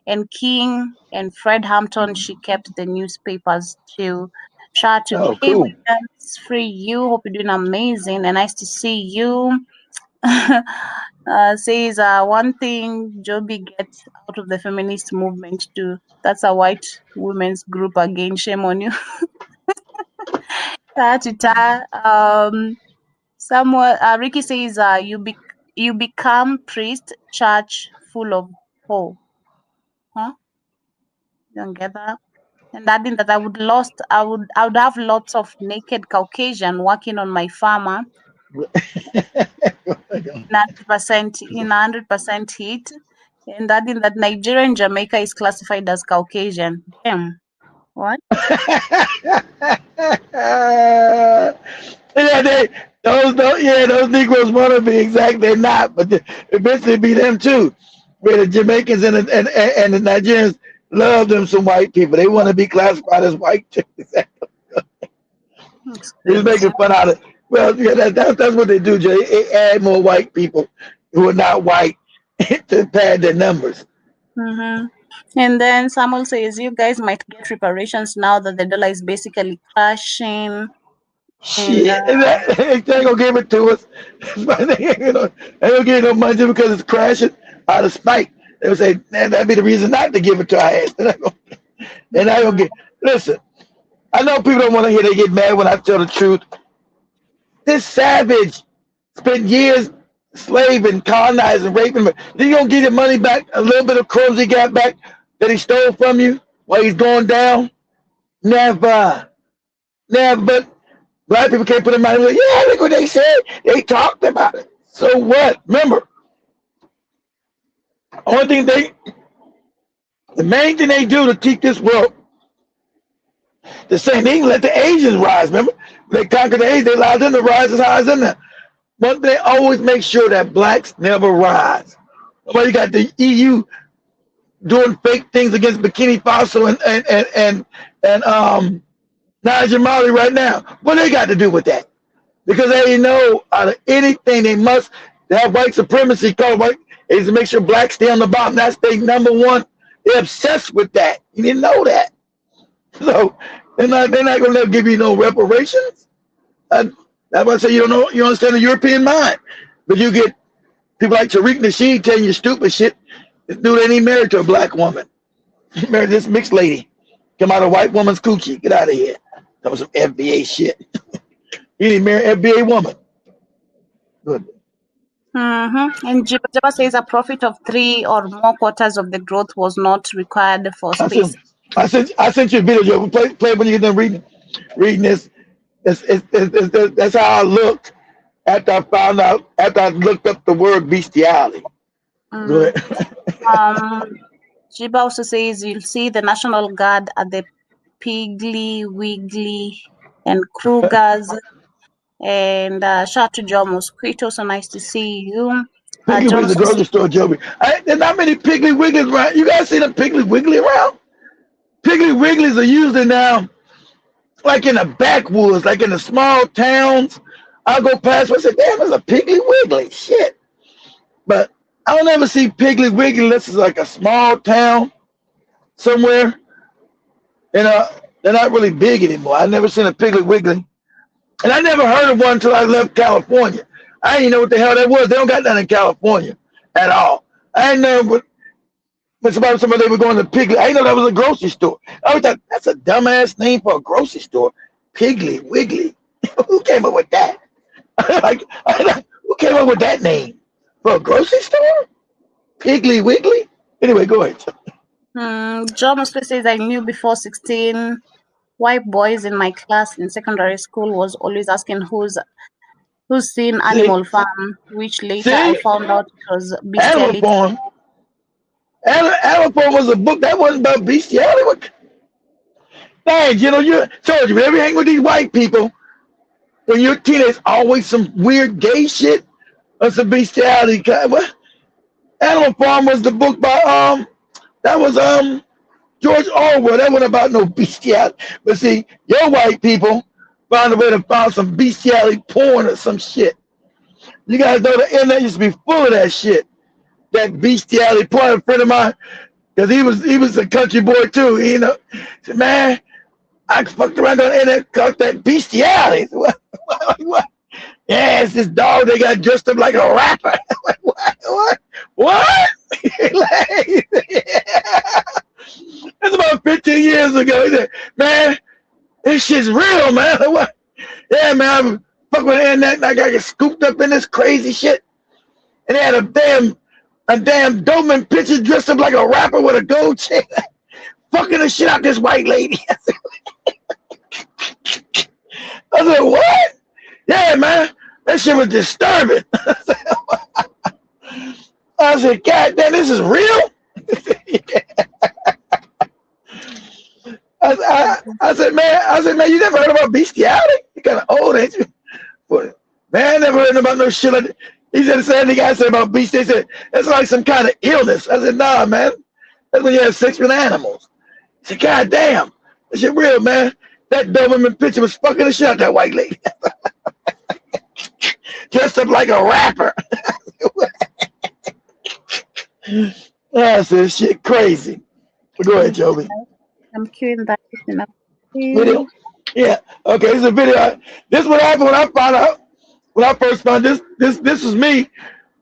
and King and Fred Hampton. She kept the newspapers too. Shout to Kay Williams, Free You. Hope you're doing amazing and nice to see you. Says one thing Joby gets out of the feminist movement too. That's a white women's group again. Shame on you. Ricky says, you become priest, church full of hope. Huh? Don't get that. And adding that I would have lots of naked Caucasian working on my farmer. in 100% heat. And adding that Nigeria and Jamaica is classified as Caucasian. Damn. What? Those Negroes want to be exact. They're not, but eventually be them too. Where the Jamaicans and the Nigerians love them some white people. They want to be classified as white too. He's making fun out of it. Well, yeah, that's what they do, Jay. They add more white people who are not white to pad their numbers. Mm-hmm. And then Samuel says, you guys might get reparations now that the dollar is basically crashing. Shit, they ain't gonna give it to us. They ain't gonna give no money just because it's crashing out of spite. They would say, man, that'd be the reason not to give it to our ass. They're not gonna get. Listen, I know people don't want to hear. They get mad when I tell the truth. This savage spent years slaving, colonizing, raping. You gonna get your money back? A little bit of crumbs he got back that he stole from you while he's going down? Never. But black people can't put in mind. Yeah, look what they said. They talked about it. So what? Remember, the main thing they do to keep this world the same, they let the Asians rise. Remember, they conquered the Asians. They allowed them to rise as high as them. But they always make sure that blacks never rise. Well, you got the EU doing fake things against Burkina Faso and Niger Mali right now. What they got to do with that? Because they know out of anything they must have white supremacy called white is to make sure blacks stay on the bottom. That's their number one. They're obsessed with that. You didn't know that. So they're not gonna give you no reparations. That's why I say you understand the European mind. But you get people like Tariq Nasheed telling you stupid shit. This dude ain't even married to a black woman. He married this mixed lady. Come out of a white woman's coochie. Get out of here. That was some FBA shit. He didn't marry an FBA woman. Good. Mm-hmm. And Jibba says a profit of 3 or more quarters of the growth was not required for space. I sent you a video. Joe. Play when you get done reading this. That's how I looked after I found out. After I looked up the word bestiality. Go ahead. Jiba also says you'll see the National Guard at the Piggly Wiggly and Kruger's. And shout out to Joe Mosquito. So nice to see you. Piggly Wiggly's the grocery store, Joby. There's not many Piggly Wigglies around. You guys see the Piggly Wiggly around? Piggly Wigglies are usually now like in the backwoods, like in the small towns. I'll go past and say, damn, there's a Piggly Wiggly. Shit. But I don't ever see Piggly Wiggly unless it's like a small town somewhere. And they're not really big anymore. I've never seen a Piggly Wiggly. And I never heard of one until I left California. I didn't know what the hell that was. They don't got none in California at all. I didn't know when somebody they were going to Piggly. I didn't know that was a grocery store. I thought that's a dumbass name for a grocery store. Piggly Wiggly. Who came up with that? Who came up with that name for a grocery store? Piggly Wiggly. Anyway, go ahead. John Mosquito says I knew before 16. White boys in my class in secondary school was always asking who's seen Animal Farm, which later I found out it was bestiality. Animal Farm was a book that wasn't about bestiality. Dang, you told you, whenever you hang with these white people, when you're a teenager, always some weird gay shit or some bestiality. What? Animal Farm was the book by George Orwell. That wasn't about no bestiality. But see, your white people found a way to find some bestiality porn or some shit. You guys know the internet used to be full of that shit. That bestiality porn. A friend of mine, because he was a country boy too. Said, man, I fucked around on the internet, caught that bestiality. What? Yeah, it's this dog. They got dressed up like a rapper. What? That's about 15 years ago. He said, man, this shit's real, man. time fuck with the internet, and I got scooped up in this crazy shit. And they had a damn Doberman picture dressed up like a rapper with a gold chain, fucking the shit out this white lady. I said, what? Yeah, man, that shit was disturbing. I said, God damn, this is real? I said, man, you never heard about bestiality? You kind of old, ain't you? But, man, I never heard about no shit like that. He said the same thing I said about bestiality. They said, that's like some kind of illness. I said, nah, man. That's when you have sex with animals. He said, God damn, that shit real, man. That Doberman picture was fucking the shit out of that white lady. Dressed up like a rapper. I said, shit crazy. Go ahead, Joby. I'm queuing that enough. Video? Yeah. Okay, this is a video. This is what happened when I found out. When I first found this was me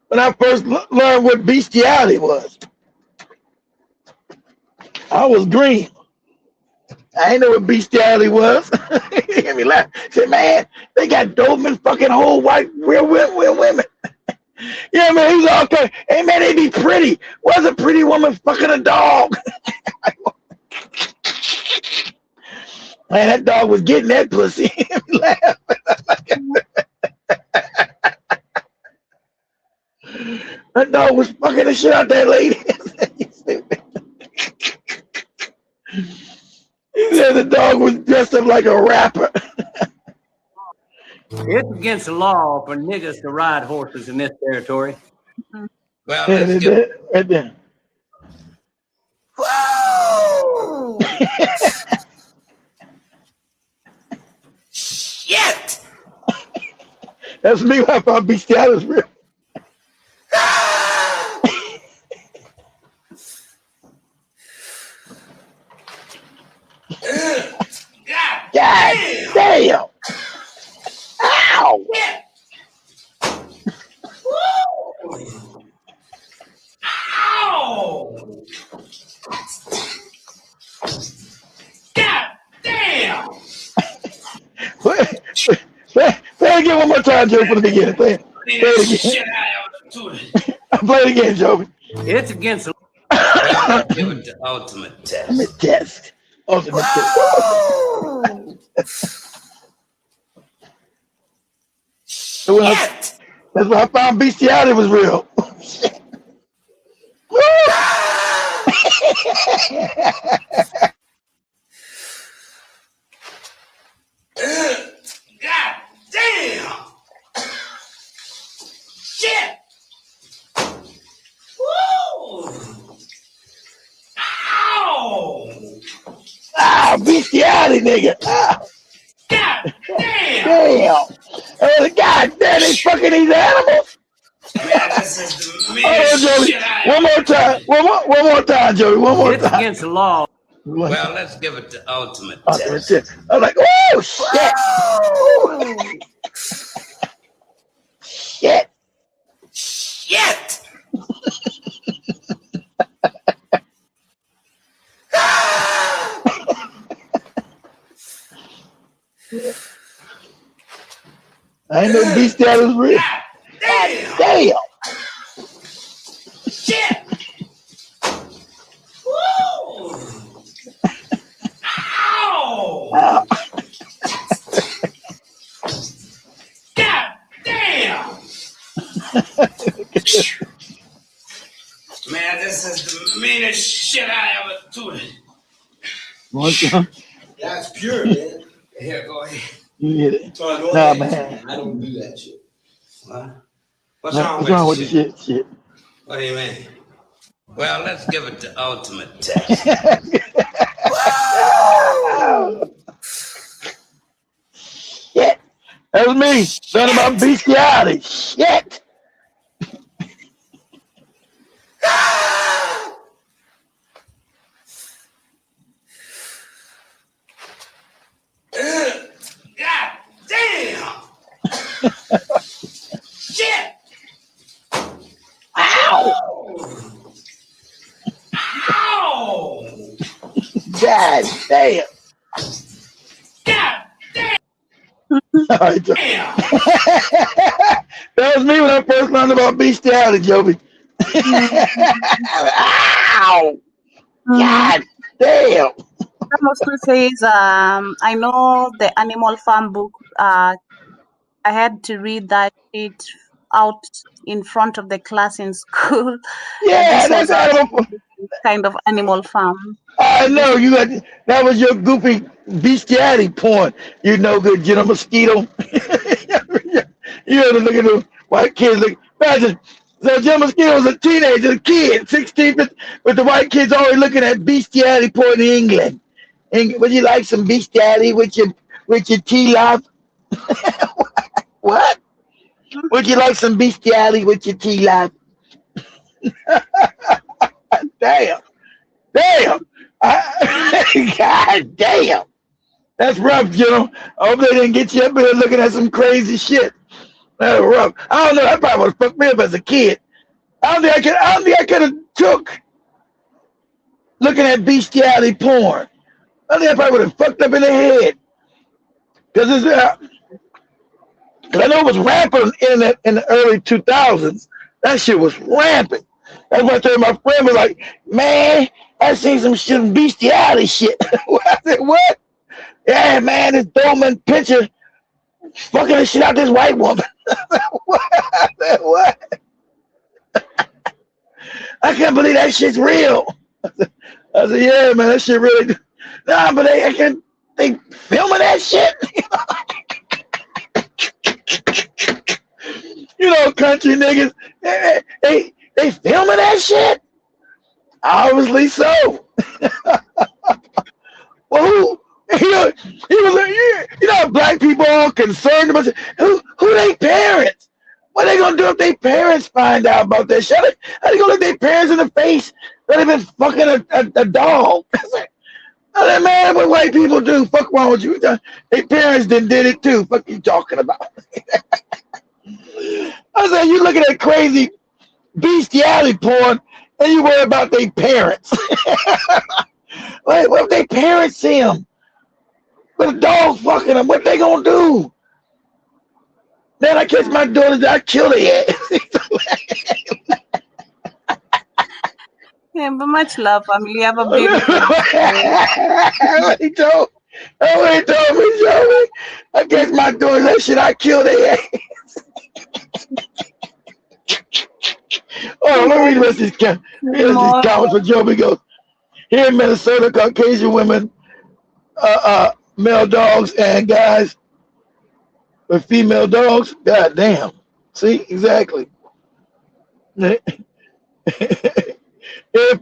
when I first learned what bestiality was. I was green. I ain't know what bestiality was. He made me laugh. Said, man, they got Doberman fucking whole white real women. Yeah, man, he was all okay. Hey, man, they be pretty. What's a pretty woman fucking a dog? Man, that dog was getting that pussy. That dog was fucking the shit out that lady. He said the dog was dressed up like a rapper. It's against the law for niggas to ride horses in this territory. Well, let's get right there. Whoa! Shit! That's me when I found bestiality real. God damn! Ow! Ow! God damn! Play it again one more time, Joe, from the beginning. Play it again. Play it again, Joe. It's against the law. Give it the ultimate test. Ultimate test. Ultimate test. That's when I found bestiality was real. God damn! Shit! Woo! Ow! Ah, bestiality, nigga. Ah. God damn! Damn! God damn, they fucking these animals. Man, this is the meanest shit I one more time. One more time, Joey. One more time. It's against the law. Well, let's give it the ultimate test. I was like, oh, shit. Shit. Shit! I ain't no bestiality was real. Damn! Damn! Shit! Woo! Ow! God damn! Man, this is the meanest shit I ever do. That's pure, man. Here, go ahead. You get it? Nah, man. I don't do that shit. What? What's wrong with the shit? What do you mean? Well, let's give it the ultimate test. Shit. That was me. Son about bestiality. Shit. God damn! Shit! Ow! Ow! God damn! God damn! That was me when I first learned about bestiality, Joby. Ow! God damn! Some also says, I know the Animal Farm book. I had to read that shit out in front of the class in school. Yeah, This was that's Animal. kind of Animal Farm. I know you got that was your goofy bestiality porn. You know good, General Mosquito. You had to look at those white kids. Imagine, so General Mosquito was a teenager, a kid, 16, but the white kids always looking at bestiality porn in England. Would you like some bestiality with your tea love? What? Would you like some bestiality with your tea love? Damn. God damn. That's rough, I hope they didn't get you up there looking at some crazy shit. That's rough. I don't know. That probably would have fucked me up as a kid. I don't think I could have took looking at bestiality porn. I think I probably would have fucked up in the head. Because I know it was rampant in the early 2000s. That shit was rampant. That's why I told my friend was like, man, I seen some bestiality shit. I said, what? Yeah, man, this Dolman picture fucking the shit out this white woman. What? I can't believe that shit's real. I said, yeah, man, that shit really. Nah, but they filming that shit. Country niggas, they filming that shit. Obviously so. Well, black people all concerned about who they parents. What are they gonna do if their parents find out about that shit? How they gonna look their parents in the face that they've been fucking a dog? I said, man, what white people do? Fuck wrong with you? Their parents did it too. Fuck you talking about? I said, you look at that crazy bestiality porn and you worry about their parents. What if their parents see them with a dog fucking them? What they gonna do? Man, I catch my daughters, I kill their ass. Yeah, but much love, family. Have a beautiful He told me, Joey. I catch my daughters, that shit, I kill their ass. Oh, let me read the rest of these comments for Joey. Goes, here in Minnesota, Caucasian women, male dogs and guys with female dogs. God damn. See, exactly. They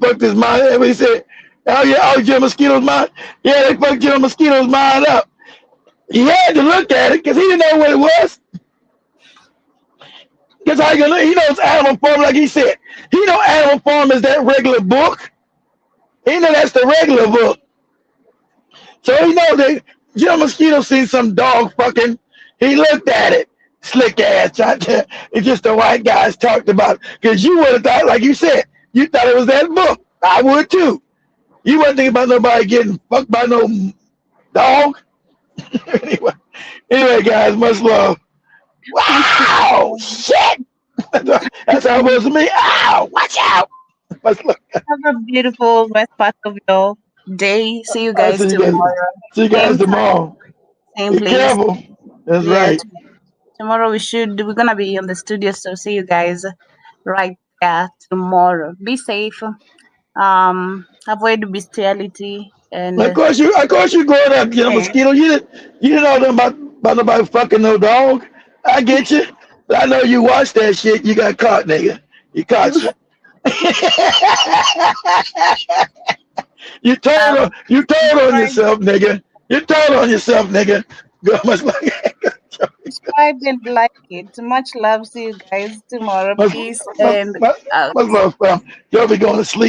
fucked his mind. Everybody said, oh yeah, General Mosquito's mind. Yeah, they fucked General Mosquito's mind up. He had to look at it because he didn't know what it was. Because how you gonna look? He knows Animal Farm, like he said. He know Animal Farm is that regular book. He know that's the regular book. So he know that General Mosquito seen some dog fucking. He looked at it. Slick ass. It's just the white guys talked about it. Because you would have thought, like you said, you thought it was that book. I would too. You wouldn't think about nobody getting fucked by no dog. Anyway, guys, much love. Wow, shit. That's how it was to me. Ow, watch out. Have a beautiful rest part of your day. See you guys tomorrow. See you guys tomorrow. Same Be place. careful. That's right. Tomorrow we're gonna be in the studio, so see you guys right there tomorrow. Be safe. Avoid bestiality and Of course you growing up, Mosquito. You didn't know nothing about nobody fucking no dog. I get you. But I know you watched that shit, you got caught, nigga. You caught you. You told on yourself, nigga. You told on yourself, nigga. Go much like subscribe and like it. Much love. See you guys tomorrow. Peace and much love, fam. Y'all be going to sleep.